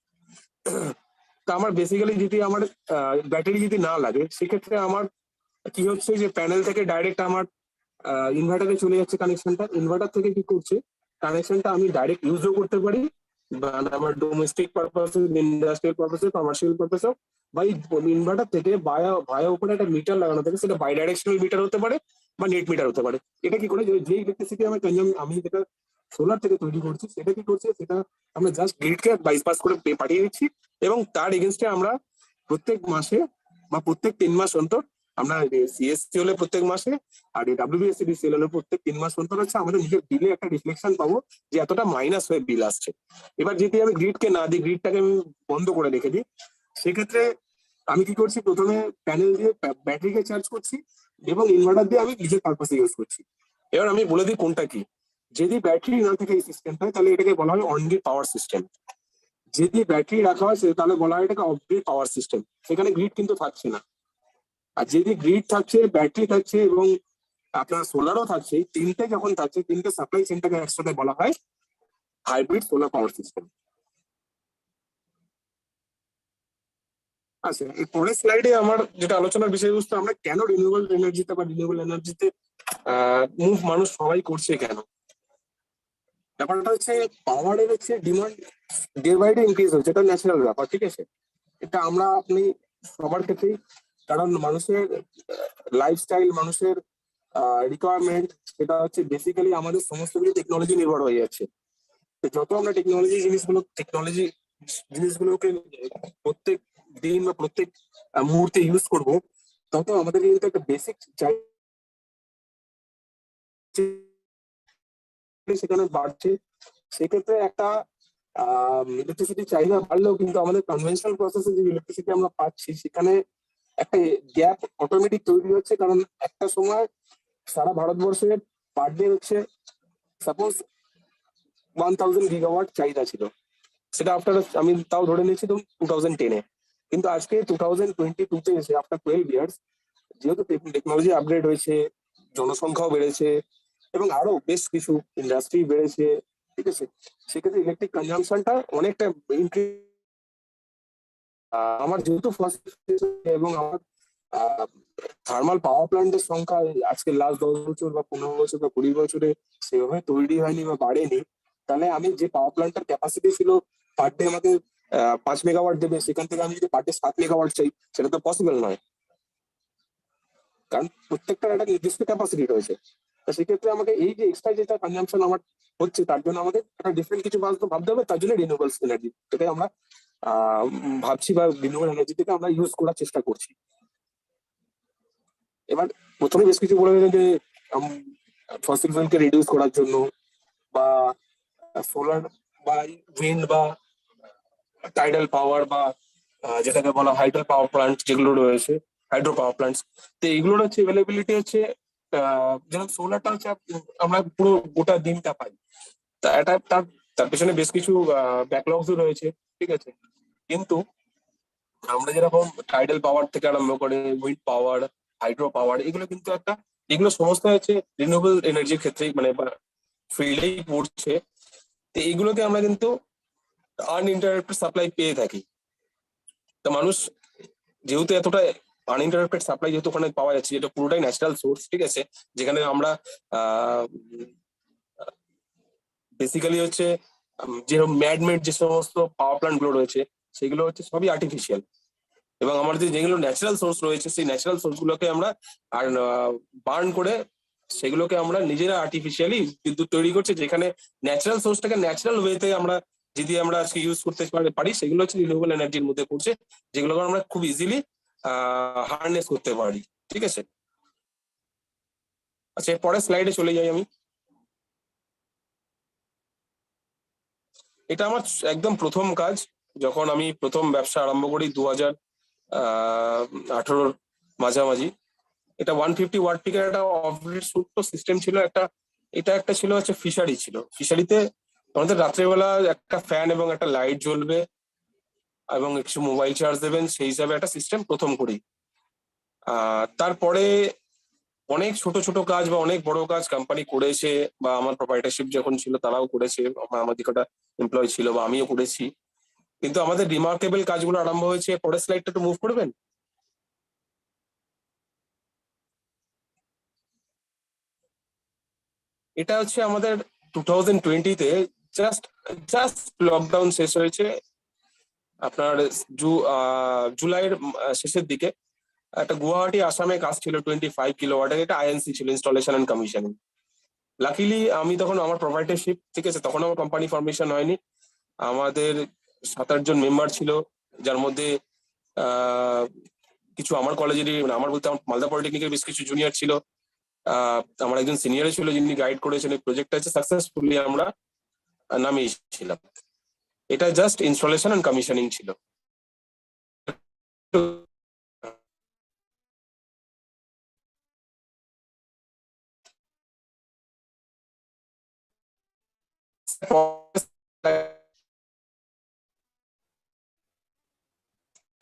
তা আমার বেসিক্যালি যদি আমার ব্যাটারি যদি না লাগে সেক্ষেত্রে আমার কি হচ্ছে যে প্যানেল থেকে ডাইরেক্ট আমার ইনভার্টারে চলে যাচ্ছে কানেকশনটা। ইনভার্টার থেকে কি করছে, কানেকশনটা আমি ডাইরেক্ট ইউজও করতে পারি, বা আমার ডোমেস্টিক পারপাসে, ইন্ডাস্ট্রিয়াল পারপাসে, কমার্শিয়াল পারপাসে, বা ইনভার্টার থেকে ভায়া উপরে একটা মিটার লাগানো থাকে, সেটা বাই ডাইরেকশনাল মিটার হতে পারে বা নেট মিটার হতে পারে। এটা কি করে, যে ইলেকট্রিসিটি আমি যেটা সোলার থেকে তৈরি করছি সেটা কি করছে, সেটা আমরা জাস্ট গ্রিডকে বাইপাস করে পাঠিয়ে দিচ্ছি, এবং তার এগেনস্টে আমরা প্রত্যেক মাসে বা প্রত্যেক 3 মাস অন্তর আমরা সিএসসি হলে প্রত্যেক মাসে, আর ডাব্লিউবিএসসি হলে প্রত্যেক 3 মাস অন্তর হচ্ছে আমাদের নিজের বিলে একটা রিফ্লেকশন পাবো যে এতটা মাইনাস হয়ে বিল আসছে। এবার যদি আমি গ্রিডকে না দিই, গ্রিডটাকে আমি বন্ধ করে রেখে দিই, সেক্ষেত্রে আমি কি করছি, প্রথমে প্যানেল দিয়ে ব্যাটারিকে চার্জ করছি এবং ইনভার্টার দিয়ে আমি নিজের পারপাসে ইউজ করছি। এবার আমি বলে দিই কোনটা কি। যদি ব্যাটারি না থাকে এই সিস্টেমটা, তাহলে এটাকে বলা হয় অনগ্রিড পাওয়ার সিস্টেম। যদি ব্যাটারি রাখা হয় তাহলে বলা হয় এটাকে অফগ্রিড পাওয়ার সিস্টেম, সেখানে গ্রিড কিন্তু থাকছে না। আর যদি গ্রিড থাকছে, ব্যাটারি থাকছে এবং আপনার সোলারও থাকছে, তিনটে যখন থাকছে, তিনটে সাপ্লাই চেনটাকে একসাথে বলা হয় হাইব্রিড সোলার পাওয়ার সিস্টেম। আচ্ছা, এই পরের স্লাইডে আমার যেটা আলোচনার বিষয়বস্তু, আমরা কেন রিনিউয়েবল এনার্জিতে বা রিনিউয়েবল এনার্জিতে মুভ মানুষ সবাই করছে কেন। ব্যাপারটা হচ্ছে পাওয়ারের হচ্ছে demand day by day increase হচ্ছে, এটা ন্যাচারাল ব্যাপার, ঠিক আছে। এটা আমরা আপনি সবার ক্ষেত্রেই, কারণ মানুষের লাইফস্টাইল, মানুষের রিকোয়ারমেন্ট, সেটা হচ্ছে বেসিক্যালি আমাদের সমস্ত কিছু টেকনোলজি নির্ভর হয়ে যাচ্ছে। তো যত আমরা টেকনোলজি জিনিসগুলোকে প্রত্যেক দিন বা প্রত্যেক মুহূর্তে ইউজ করব, তত আমাদের কিন্তু একটা বেসিক সেখানে বাড়ছে। সেক্ষেত্রে একটা ইলেকট্রিসিটি চাহিদা বাড়লেও কিন্তু আমাদের কনভেনশনাল প্রসেসে যে ইলেকট্রিসিটি আমরা পাচ্ছি সেখানে একটা গ্যাপ অটোমেটিক তৈরি হচ্ছে। কারণ একটা সময় সারা ভারতবর্ষে পার ডে হচ্ছে সাপোজ 1000 গিগাওয়াট চাহিদা ছিল, সেটা আফটার আমি তাও ধরে নিয়েছি 2010-এ। কিন্তু আজকে 2022-তে এসে আফটার 12 ইয়ার্স, যেহেতু টেকনোলজি আপগ্রেড হয়েছে, জনসংখ্যাও বেড়েছে এবং আরো বেশ কিছু ইন্ডাস্ট্রি বেড়েছে, ঠিক আছে, সেক্ষেত্রে ইলেকট্রিক কনজাম্পশনটা অনেকটা ইনক্রিজ। আমার যেহেতু ফার্স্ট এবং আমার থার্মাল পাওয়ার প্ল্যান্টের সংখ্যা আজকে লাস্ট 10 বছর বা 15 বছর বা 20 বছরে সেভাবে তৈরি হয়নি বা বাড়েনি, তাহলে আমি যে পাওয়ার প্ল্যান্টের ক্যাপাসিটি ছিল পার ডে আমাকে 5 মেগাওয়াট দেবে, সেখান থেকে আমি যদি পার ডে 7 মেগাওয়াট চাই, সেটা তো পসিবল নয়, কারণ প্রত্যেকটার একটা নির্দিষ্ট ক্যাপাসিটি রয়েছে। তো সেক্ষেত্রে আমাকে এই যে এক্সট্রা যেটা কনজাম্পশন আমার হচ্ছে, তার জন্য আমাদের একটা ডিফারেন্ট কিছু ভাবতে হবে। তার জন্য রিনিউয়েবলস এনার্জি, যেটাই আমরা ভাবছি বা রিনিউয়েবল এনার্জি থেকে আমরা ইউজ করার চেষ্টা করছি। এবার প্রথমে বেশ কিছু বলে দিলেন যে ফসিল ফুয়েলকে রিডিউস করার জন্য বা সোলার বা উইন্ড বা টাইডাল পাওয়ার বা যেটাকে বলা হাইড্রো পাওয়ার প্লান্ট যেগুলো রয়েছে, হাইড্রো পাওয়ার প্লান্টস, তো এগুলোর হচ্ছে অ্যাভেলেবিলিটি হচ্ছে যেমন সোলারটা হচ্ছে আমরা পুরো গোটা দিনটা পাই। তা এটা তার তার পেছনে বেশ কিছু ব্যাকলগসও রয়েছে, ঠিক আছে। কিন্তু আমরা যেরকম টাইডাল পাওয়ার থেকে আরম্ভ করে উইন্ড পাওয়ার, হাইড্রো পাওয়ার, এগুলো কিন্তু এগুলো সমস্ত হচ্ছে রিনিউয়েবল এনার্জির ক্ষেত্রেই মানে ফিল্ডেই পড়ছে। তো এইগুলোকে আমরা কিন্তু আনইন্টারাপ্টেড সাপ্লাই পেয়ে থাকি। তো মানুষ যেহেতু এতটা আনইন্টারাপ্টেড সাপ্লাই যেহেতু ওখানে পাওয়া যাচ্ছে, যেটা পুরোটাই ন্যাচারাল সোর্স, ঠিক আছে, যেখানে আমরা বেসিক্যালি হচ্ছে যেরকম ম্যাডমেড যে সমস্ত পাওয়ার প্ল্যান্ট গুলো রয়েছে সেগুলো হচ্ছে সবই আর্টিফিশিয়াল, এবং আমাদের যেগুলো ন্যাচারাল সোর্স রয়েছে সেই ন্যাচারাল সোর্স গুলোকে আমরা আর বার্ন করে সেগুলোকে আমরা নিজেরা আর্টিফিশিয়ালি বিদ্যুৎ তৈরি করছি, যেখানে ন্যাচারাল সোর্সটাকে ন্যাচারাল ওয়েতে আমরা যদি আমরা আজকে ইউজ করতে পারি সেগুলো হচ্ছে রিনিউয়েবল এনার্জির মধ্যে পড়ছে, যেগুলোকে আমরা খুব ইজিলি হারনেস করতে পারি, ঠিক আছে। আচ্ছা, পরের স্লাইডে চলে যাই আমি। এটা আমার একদম প্রথম কাজ, যখন আমি প্রথম ব্যবসা আরম্ভ করি 2018 মাঝামাঝি। এটা 150 ওয়াট পিকের একটা অপারেট ছোট্ট সিস্টেম ছিল একটা। এটা একটা ছিল হচ্ছে ফিশারি ছিল। ফিশারিতে আমাদের রাত্রেবেলা একটা ফ্যান এবং একটা লাইট জ্বলবে এবং কিছু মোবাইল চার্জ দেবেন, সেই হিসাবে একটা সিস্টেম প্রথম করি। তারপরে অনেক ছোট ছোট কাজ বা অনেক বড় কাজ কোম্পানি করেছে, বা আমার প্রোপাইটারশিপ যখন ছিল তারাও করেছে, আমাদের কটা এমপ্লয় ছিল বা আমিও করেছি। কিন্তু আমাদের রিমার্কেবল কাজগুলো আরম্ভ হয়েছে, পরের স্লাইডটা একটু মুভ করবেন। এটা হচ্ছে আমাদের 2020-তে জাস্ট জাস্ট লকডাউন শেষ হয়েছে আপনার জুলাইয়ের শেষের দিকে। একটা গুয়াহাটি আসামে কাজ ছিল 25 কিলোওয়াটের, এটা আইএনসি ছিল, ইনস্টলেশন এন্ড কমিশনিং। লাকিলি আমি তখন আমার প্রোপাইটারশিপ, ঠিক আছে, তখন আমার কোম্পানি ফরমেশন হয়নি। আমাদের 7-8 জন মেম্বার ছিল, যার মধ্যে কিছু আমার কলেজেরই, মানে আমার বলতে আমার মালদা পলিটেকনিকের বেশ কিছু জুনিয়র ছিল, আমার একজন সিনিয়র ছিল যিনি গাইড করেছেন। এই প্রজেক্টটা হচ্ছে সাকসেসফুলি আমরা নামিয়েছিলাম। এটা জাস্ট ইনস্টলেশন এন্ড কমিশনিং ছিল।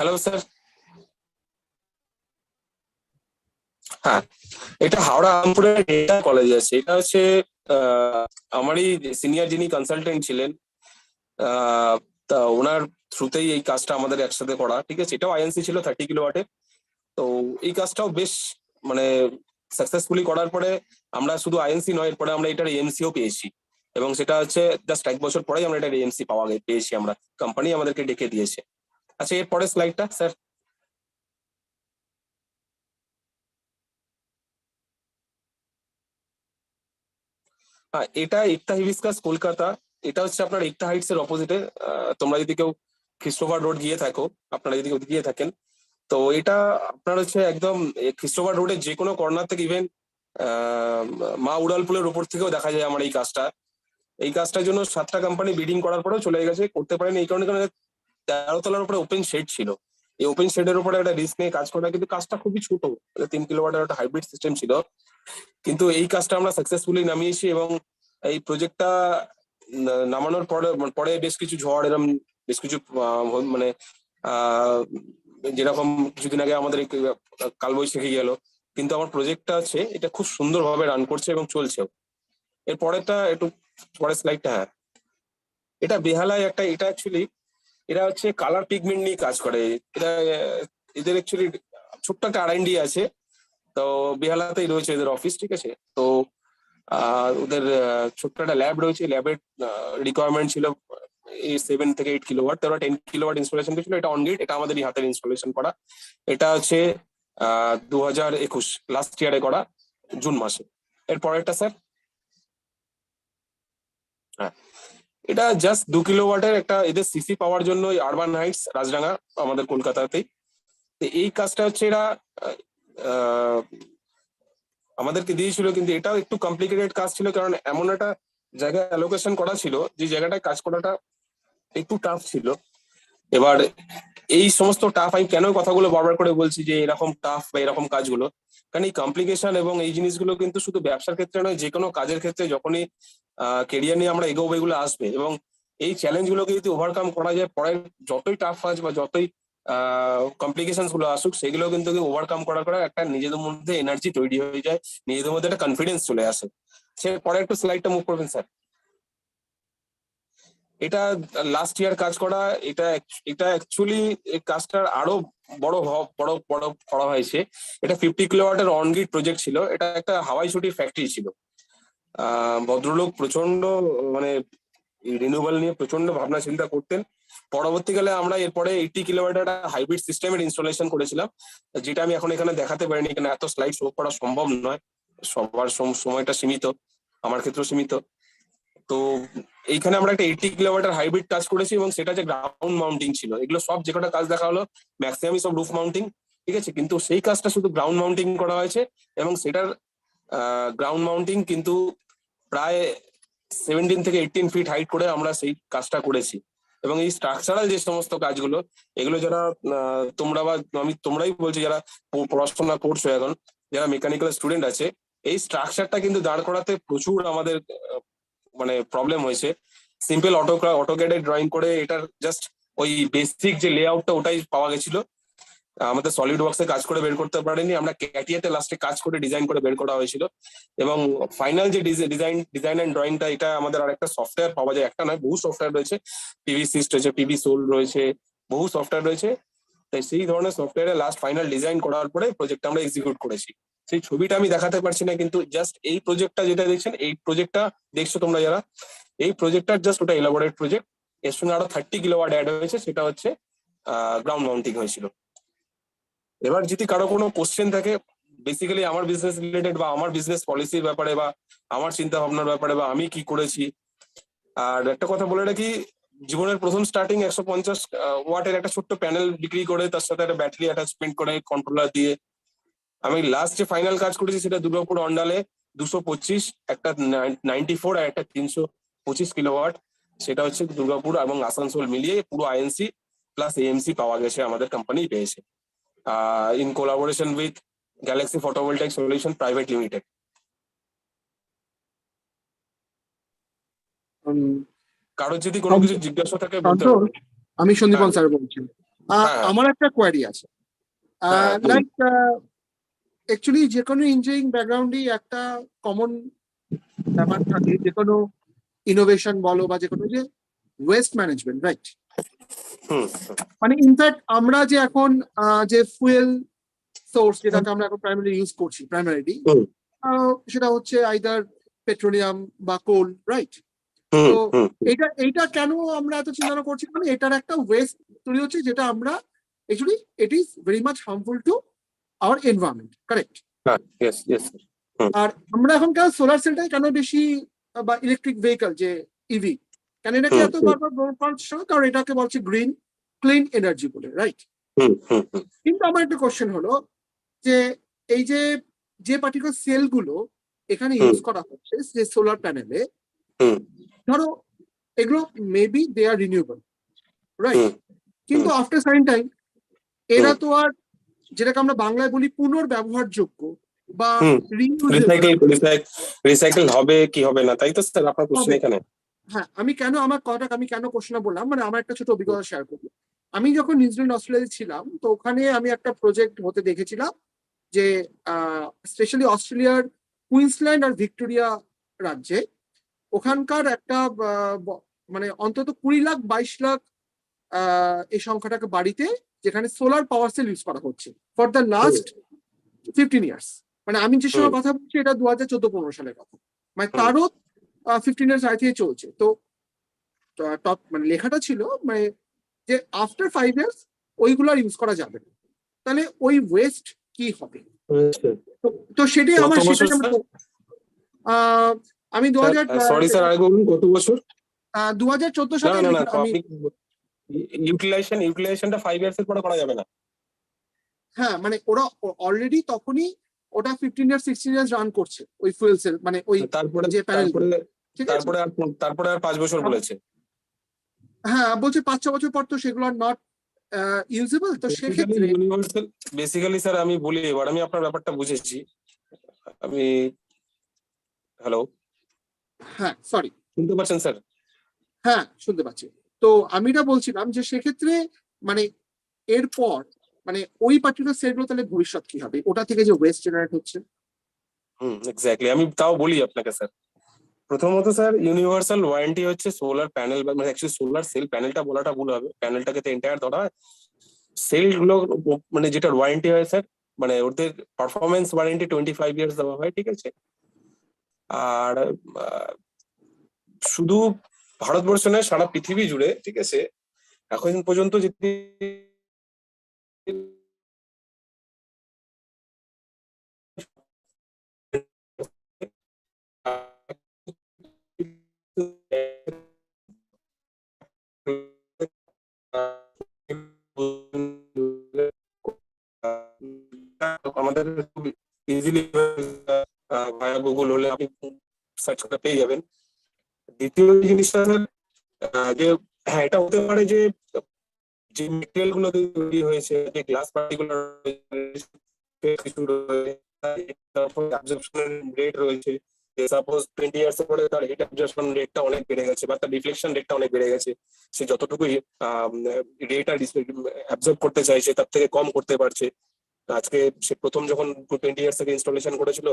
Hello sir. হ্যাঁ, এটা হাওড়া আরামপুরের ডেটা কলেজ আছে। এটা হচ্ছে আমারই সিনিয়র যিনি কনসালটেন্ট ছিলেন, তা ওনার থ্রুতেই এই কাজটা আমাদের একসাথে করা, ঠিক আছে। এটাও আইএনসি ছিল 30 কিলোওয়াটে। তো এই কাজটাও বেশ মানে সাকসেসফুলি করার পরে আমরা শুধু আইএনসি নয়, এরপরে আমরা এটার এএমসিও পেয়েছি, এবং সেটা হচ্ছে জাস্ট 1 বছর পরেই আমরা এটার এএমসি পেয়েছি, আমরা কোম্পানি আমাদেরকে ডেকে দিয়েছে। আচ্ছা, এরপরে স্লাইডটা স্যার। হ্যাঁ, এটা একতা হিবিস্কাস কলকাতা। এটা হচ্ছে আপনার একতা হাইটস এর অপোজিটে। তোমরা যদি কেউ খ্রিস্টোফার রোড গিয়ে থাকো, আপনারা যদি গিয়ে থাকেন, তো এটা আপনার হচ্ছে একদম খ্রিস্টোফার রোডের যে কোনো কর্নার থেকে, ইভেন মা উড়ালপুলের উপর থেকেও দেখা যায় আমার এই কাজটা। এই কাজটার জন্য 7টা কোম্পানি বিডিং করার পরেও চলে গেছে, করতে পারেনি এই কারণে, 13 তলার উপরে ওপেন শেড ছিল। এই ওপেন শেডের উপরে একটা রিস্ক নিয়ে কাজ করা, কিন্তু কাজটা খুবই ছোট, 3 কিলোওয়াটের একটা হাইব্রিড সিস্টেম ছিল। কিন্তু এই কাজটা আমরা সাকসেসফুলি নামিয়েছি, এবং এই প্রজেক্টটা নামানোর পরে বেশ কিছু ঝড়, এরকম বেশ কিছু মানে যেরকম কিছুদিন আগে আমাদের কালবৈশাখী গেল, কিন্তু আমার প্রজেক্টটা আছে এটা খুব সুন্দরভাবে রান করছে এবং চলছেও। এর পরেরটা একটু পরের স্লাইডটা। হ্যাঁ, এটা বেহালায় একটা, এটা অ্যাকচুয়ালি এরা হচ্ছে কালার পিগমেন্ট নিয়ে কাজ করে। এটা এদের অ্যাকচুয়ালি ছোট্ট একটা R&D আছে, তো বেহালাতেই রয়েছে এদের অফিস, ঠিক আছে। তো ওদের ছোট্ট একটা ল্যাব রয়েছে, ল্যাবের রিকোয়ারমেন্ট ছিল এই 7 থেকে 8 কিলোওয়াট, তারা 10 কিলোওয়াট ইনস্টলেশন ছিল। এটা অনগ্রিড, এটা আমাদেরই হাতের ইনস্টলেশন করা। এটা হচ্ছে 2021 লাস্ট ইয়ারে করা, জুন মাসে। এর পরেরটা স্যার। হ্যাঁ, এটা জাস্ট 2 কিলোওয়াটের একটা, এদের সিসি পাওয়ার জন্য আরবান হাইটস রাজডাঙ্গা আমাদের কলকাতাতেই। তো এই কাজটা হচ্ছে এরা আহ, আমাদেরকে দিয়েছিল, কিন্তু এটাও একটু কমপ্লিকেটেড কাজ ছিল, কারণ এমন একটা জায়গায় অ্যালোকেশন করা ছিল যে জায়গাটায় কাজ করাটা একটু টাফ ছিল। এবার এই সমস্ত টাফ, আমি কেন কথাগুলো বারবার করে বলছি যে এরকম টাফ বা এরকম কাজগুলো, কারণ এই কমপ্লিকেশন এবং এই জিনিসগুলো কিন্তু শুধু ব্যবসার ক্ষেত্রে নয়, যে কোনো কাজের ক্ষেত্রে যখনই কেরিয়ার নিয়ে আমরা এগোবো, এগুলো আসবে। এবং এই চ্যালেঞ্জ গুলোকে যদি ওভারকাম করা যায়, পরে যতই টাফ কাজ বা যতই কমপ্লিকেশন গুলো আসুক, সেগুলো কিন্তু ওভারকাম করার পরে একটা নিজেদের মধ্যে এনার্জি তৈরি হয়ে যায়, নিজেদের মধ্যে একটা কনফিডেন্স চলে আসে। সে পরে একটু স্লাইডটা মুভ করবেন স্যার। এটা লাস্ট ইয়ার কাজ করা, এটা অ্যাকচুয়ালি কাজটার আরো বড় বড় বড় করা হয়েছে। এটা 50 কিলোওয়াটের অন গ্রিড প্রজেক্ট ছিল। এটা একটা হাওয়াই ছুটির ফ্যাক্টরি ছিল। ভদ্রলোক প্রচন্ড মানে রিনিউয়েবল নিয়ে প্রচন্ড ভাবনা চিন্তা করতেন। পরবর্তীকালে আমরা এরপরে 80 কিলোওয়াটের একটা হাইব্রিড সিস্টেমের ইনস্টলেশন করেছিলাম, যেটা আমি এখন এখানে দেখাতে পারিনি, কেন এত স্লাইড শো করা সম্ভব নয়, সবার সময়টা সীমিত, আমার ক্ষেত্রেও সীমিত। তো এইখানে আমরা একটা 80 কিলোওয়াটের হাইব্রিড কাজ করেছি, এবং সেটা যে গ্রাউন্ড মাউন্টিং ছিল। এগুলো সব যে কটা কাজ দেখা হলো ম্যাক্সিমামই সব রুফ মাউন্টিং, ঠিক আছে, কিন্তু সেই কাজটা শুধু গ্রাউন্ড মাউন্টিং করা হয়েছে, এবং সেটার গ্রাউন্ড মাউন্টিং কিন্তু প্রায় 17 থেকে 18 ফিট হাইট করে আমরা সেই কাজটা করেছি। এবং এই স্ট্রাকচারাল যে সমস্ত কাজগুলো, এগুলো যারা তোমরা বা তোমরাই বলছি, যারা পড়াশোনা করছো এখন, যারা মেকানিক্যাল স্টুডেন্ট আছে, এই স্ট্রাকচারটা কিন্তু দাঁড় করাতে প্রচুর আমাদের মানে প্রবলেম হয়েছে। সিম্পল অটোক্যাডে ড্রয়িং করে এটার জাস্ট ওই বেসিক যে লেআউটটা ওটাই পাওয়া গেছিল, আমাদের সলিড ওয়ার্কসে কাজ করে বের করতে পারেনি, আমরা ক্যাটিয়াতে লাস্টে কাজ করে ডিজাইন করে বের করা হয়েছিল। এবং ফাইনাল যে ডিজাইন এন্ড ড্রয়িংটা, এটা আমাদের আরেকটা সফটওয়্যার পাওয়া যায়, একটা নয় বহু সফটওয়্যার রয়েছে, পিভি সিস্ট রয়েছে, পিভি সোল রয়েছে, বহু সফটওয়্যার রয়েছে। তাই সেই ধরনের সফটওয়্যারে লাস্ট ফাইনাল ডিজাইন করার পরে প্রজেক্টটা আমরা এক্সিকিউট করেছি। সেই ছবিটা আমি দেখাতে পারছি না, কিন্তু জাস্ট এই প্রজেক্টটা যেটা দেখছেন, এই প্রজেক্টটা দেখছো তোমরা যারা, এই প্রজেক্টটার জাস্ট ওটা এলাবোরেট প্রজেক্ট। এর সঙ্গে আরো 30 কিলোওয়াট অ্যাড হয়েছে, সেটা হচ্ছে গ্রাউন্ড মাউন্টিং হয়েছিল। এবার যদি কারো কোনো কোশ্চেন থাকে বেসিক্যালি আমার বিজনেস রিলেটেড বা আমার বিজনেস পলিসির ব্যাপারে বা আমার চিন্তা ভাবনার ব্যাপারে বা আমি কি করেছি, আর একটা কথা বলে রাখি, জীবনের প্রথম স্টার্টিং 150 ওয়াটের একটা ছোট্ট প্যানেল বিক্রি করে তার সাথে একটা ব্যাটারি অ্যাটাচমেন্ট করে কন্ট্রোলার দিয়ে আমি লাস্ট যে ফাইনাল কাজ করেছি, সেটা দুর্গাপুর অন্ডালে 225, একটা 94 আর একটা 325 কিলোওয়াট। সেটা হচ্ছে দুর্গাপুর এবং আসানসোল মিলিয়ে পুরো আইএনসি প্লাস এএমসি পাওয়া গেছে, আমাদের কোম্পানি পেয়েছে, in collaboration with Galaxy Photovoltaic Solution Private Limited. কারো যদি কোনো কিছু জিজ্ঞাসা থাকে বলতে পারো। আমি সন্দীপন হ্যাঁ। স্যার বলছি। হ্যাঁ। আমার একটা কোয়ারি আছে। হ্যাঁ, বলুন। লাইক অ্যাকচুয়ালি যে কোনো ইঞ্জিনিয়ারিং ব্যাকগ্রাউন্ডেই একটা কমন ব্যাপার থাকে, যে কোনো ইনোভেশন বলো বা যে কোনো, যে ওয়েস্ট ম্যানেজমেন্ট, রাইট? হুম, মানে ইনফ্যাক্ট আমরা যে এখন যে ফুয়েল সোর্স যেটাকে আমরা এখন প্রাইমারি ইউজ করছি, প্রাইমারিলি হুম। সেটা হচ্ছে আইদার পেট্রোলিয়াম বা কোল, রাইট? হুম, তো হুম, এইটা কেন আমরা এত চিন্তা করছি? মানে এটার একটা ওয়েস্ট তৈরি হচ্ছে, যেটা আমরা actually it is very much harmful to our environment, correct? হ্যাঁ, yes, yes, sir. আর আমরা এখন কেন সোলার সেলটাই কেন বেশি, বা ইলেকট্রিক ভেহিকল যে ইভি, কেন এটাকে এত বারবার বলছে? কারণ এটাকে বলছে গ্রিন ক্লিন এনার্জি বলে, রাইট? হুম, হুম, হুম, কিন্তু আমার একটা কোশ্চেন হলো যে এই যে পার্টিকুলার সেল গুলো এখানে ইউজ করা হচ্ছে যে সোলার প্যানেলে, হুম, ধরো এগুলো maybe they are renewable, right? হুম, কিন্তু আফটার সার্টেন টাইম এরা তো আর, যেটাকে আমরা বাংলায় বলি পুনর্ব্যবহারযোগ্য বা হুম। রিইউজেবল, রিসাইকেল হবে কি হবে না, তাই তো স্যার আপনার কোশ্চেন এখানে? হ্যাঁ। আমি কেন কোশ্চেন বললাম, মানে আমার একটা ছোট অভিজ্ঞতা শেয়ার করবো। আমি যখন নিউজিল্যান্ড অস্ট্রেলিয়াতে ছিলাম, তো ওখানে আমি একটা প্রজেক্ট হতে দেখেছিলাম, যে স্পেশালি অস্ট্রেলিয়ার কুইন্সল্যান্ড আর ভিক্টোরিয়া রাজ্যে, ওখানকার একটা মানে অন্তত 20 লাখ 22 লাখ এই সংখ্যাটাকে বাড়িতে, যেখানে সোলার পাওয়ার সেল ইউজ করা হচ্ছে ফর দ্য লাস্ট 15 ইয়ার্স। মানে আমি যে সময় কথা বলছি এটা 2014-15 সালের কথা, মানে তারও 15 ইয়ার্স আগে থেকে চলছে। তো টপ মানে লেখাটা ছিল মানে যে আফটার 5 ইয়ার্স ওইগুলো আর ইউজ করা যাবে না, তাহলে ওই ওয়েস্ট কি হবে? তো সেটাই আমার কত বছর, আমি 2000, সরি স্যার আরেকবার বলুন, কত বছর? 2014 না সালে না না লিখুন। তো আমি আপনি ইউটিলাইজেশনটা 5 ইয়ার্স এর পরে করা যাবে না। হ্যাঁ, মানে ওরা অলরেডি তখনই ওটা 15 ইয়ার্স 16 ইয়ার্স রান করছে ওই ফুয়েল সেল, মানে ওই তারপরে যে প্যানেল, তারপরে ঠিক আছে। তারপরে আর 5 বছর বলেছে। হ্যাঁ, বলছে 5-6 বছর পর তো সেগুলো আর নট ইউজেবল, তো সেক্ষেত্রে বেসিক্যালি স্যার আমি বলি, এবার আমি আপনার ব্যাপারটা বুঝেছি। আমি হ্যালো, হ্যাঁ সরি, শুনতে পাচ্ছেন স্যার? হ্যাঁ শুনতে পাচ্ছি। তো আমি এটা বলছিলাম যে সেক্ষেত্রে মানে এরপর মানে ওই পার্টিকুলার সেলগুলো তাহলে ভবিষ্যৎ কি হবে, ওটা থেকে যে ওয়েস্ট জেনারেট হচ্ছে। এক্স্যাক্টলি, আমি তাও বলি আপনাকে স্যার। প্রথমত স্যার, ইউনিভার্সাল ওয়ারেন্টি হচ্ছে সোলার প্যানেল, মানে অ্যাকচুয়ালি সোলার সেল প্যানেলটা বলাটা ভুল হবে, প্যানেলটাকে তো এন্টায়ার ধরা হয়। সেল গুলো মানে যেটা ওয়ারেন্টি হয় স্যার, মানে ওদের পারফরমেন্স ওয়ারেন্টি 25 ইয়ার্স দেওয়া হয়, ঠিক আছে। আর শুধু ভারতবর্ষ নয়, সারা পৃথিবী জুড়ে, ঠিক আছে, এখন পর্যন্ত যদি আমাদের ইজিলি ভায়া গুগল হলে আপনি সার্চ করে পেয়ে যাবেন। দ্বিতীয় জিনিসটা স্যার, যে হ্যাঁ, এটা হতে পারে যে যে মেটেরিয়াল গুলো দিয়ে তৈরি হয়েছে, যে গ্লাস পার্টিকুলার অ্যাবজর্পশন রেট রয়েছে, যে সাপোজ 20 ইয়ার্স এর পরে তার হিট অ্যাবজর্পশন রেটটা অনেক বেড়ে গেছে বা তার রিফ্লেকশন রেটটা অনেক বেড়ে গেছে, সে যতটুকু রেটটা অ্যাবজর্ব করতে চাইছে তার থেকে কম করতে পারছে। আজকে সে প্রথম যখন 20 ইয়ার্স থেকে ইনস্টলেশন করেছিল,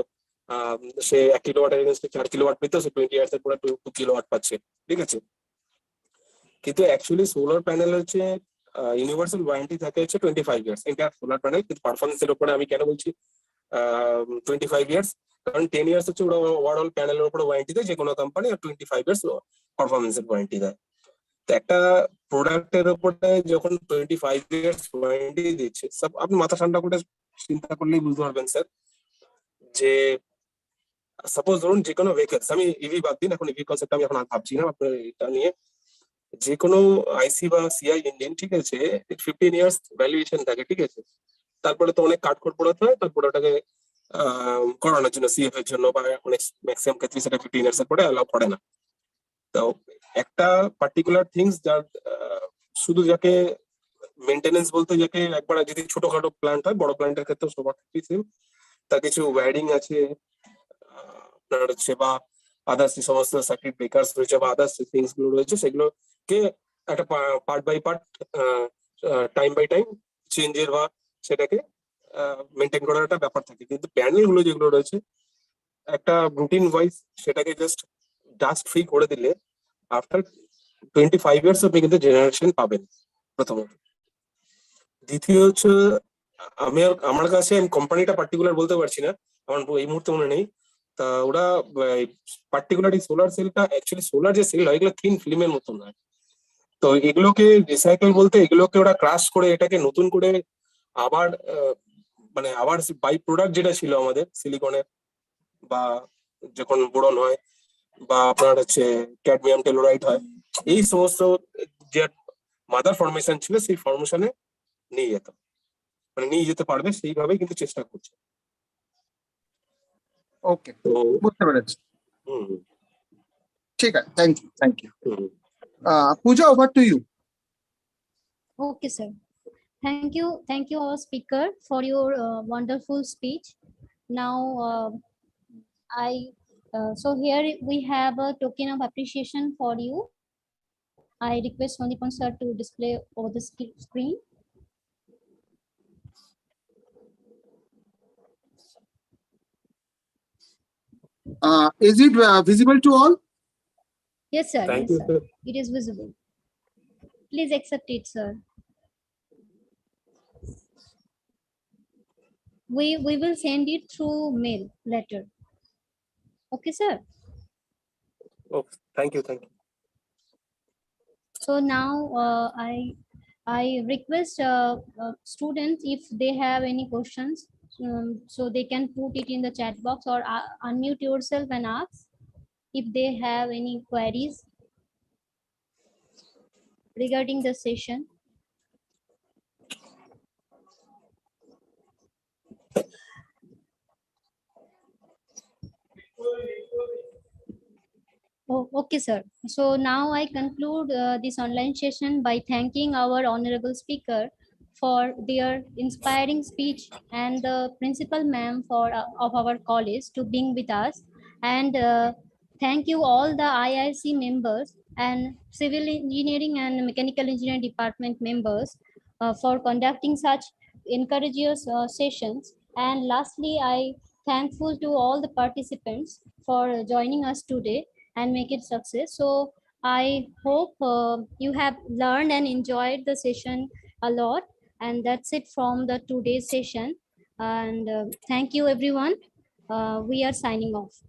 সে 1 কিলোওয়াটের এগেন্সটে 4 কিলোওয়াট পেত, সে 20 ইয়ার্স এর পরে 2 কিলোওয়াট পাচ্ছে, ঠিক আছে। কিন্তু অ্যাকচুয়ালি সোলার প্যানেল হচ্ছে ইউনিভার্সাল ওয়ারেন্টি থাকে হচ্ছে 25 ইয়ার্স এন্টায়ার সোলার প্যানেল, কিন্তু পারফরমেন্সের উপরে আমি কেন বলছি 25 ইয়ার্স, কারণ 10 ইয়ার্স হচ্ছে ওরা ওভারঅল প্যানেলের উপরে ওয়ারেন্টি দেয় যে কোনো কোম্পানি, আর 25 ইয়ার্স পারফরমেন্সের ওয়ারেন্টি দেয়। তো একটা প্রোডাক্টের উপরে যখন 25 ইয়ার্স ওয়ারেন্টি দিচ্ছে, সব আপনি মাথা ঠান্ডা করে চিন্তা করলেই বুঝতে পারবেন স্যার, যে সাপোজ ধরুন যে কোনো ভেহিকলস, আমি ইভি বাদ দিন, এখন ইভি কনসেপ্ট আমি এখন আর ভাবছি না আপনার এটা নিয়ে, যে কোনো আইসি বা সিআই ইঞ্জিন, ঠিক আছে, 15 ইয়ার্স ভ্যালুয়েশন থাকে, ঠিক আছে। তারপরে তো অনেক কাঠখড় পোড়াতে হয় তারপরে ওটাকে করানোর জন্য, সিএফ এর জন্য, বা অনেক ম্যাক্সিমাম ক্ষেত্রে সেটা 15 ইয়ার্স এর পরে অ্যালাউ করে না। তো একটা পার্টিকুলার থিংস যার শুধু যাকে মেনটেনেন্স বলতে, যাকে একবার যদি ছোটখাটো প্ল্যান্ট হয়, বড় প্ল্যান্টের ক্ষেত্রে সবার ক্ষেত্রেই সেম, তার কিছু ওয়্যারিং আছে আপনার হচ্ছে, বা আদার্স যে সমস্ত সার্কিট ব্রেকার্স রয়েছে বা আদার্স থিংস গুলো রয়েছে, সেগুলোকে একটা part by part, time by time চেঞ্জের বা সেটাকে মেনটেন করার একটা ব্যাপার থাকে। কিন্তু প্যানেল গুলো যেগুলো রয়েছে একটা রুটিন ওয়াইজ সেটাকে জাস্ট ডাস্ট ফ্রি করে দিলে আফটার 25 ইয়ার্স আপনি কিন্তু জেনারেশন পাবেন, প্রথমত। দ্বিতীয় হচ্ছে, আমার কাছে কোম্পানিটা পার্টিকুলার বলতে পারছি না, আমার এই মুহূর্তে মনে নেই। তা ওরা পার্টিকুলার এই সোলার সেলটা, অ্যাকচুয়ালি সোলার যে সেল হয় এগুলো থিন ফিল্মের মতন হয়। তো এগুলোকে রিসাইকেল বলতে, এগুলোকে ওরা ক্রাশ করে এটাকে নতুন করে আবার মানে আবার বাই প্রোডাক্ট যেটা ছিল আমাদের সিলিকনের, বা যখন বোরন হয়, বা আপনার হচ্ছে ক্যাডমিয়াম টেলোরাইট হয়, এই সমস্ত যে মাদার ফরমেশন ছিল সেই ফরমেশনে নিয়ে যেত, মানে নিয়ে যেতে পারবে সেইভাবে কিন্তু চেষ্টা করছে। ওকে, তো বুঝতে পেরেছি। হুম ঠিক আছে, থ্যাংক ইউ, থ্যাংক ইউ। হুম Puja, over to you. Okay, sir. Thank you, our speaker, for your wonderful speech. Now, so here we have a token of appreciation for you. I request Sandeepan sir to display over the screen. Is it visible to all? Yes, sir. Thank Yes, you, sir. sir. It is visible. Please accept it, sir. We will send it through mail later. Okay, sir. Oh, thank you, thank you. So now I request students, if they have any questions, so they can put it in the chat box, or unmute yourself and ask if they have any queries. regarding the session. Oh, okay, sir. So now I conclude this online session by thanking our honorable speaker for their inspiring speech and the principal ma'am for of our college to being with us. And thank you all the IIC members and civil engineering and mechanical engineering department members for conducting such encourageous sessions. And lastly, I thankful to all the participants for joining us today and make it success. So I hope you have learned and enjoyed the session a lot. And that's it from the today's session. And thank you, everyone. We are signing off.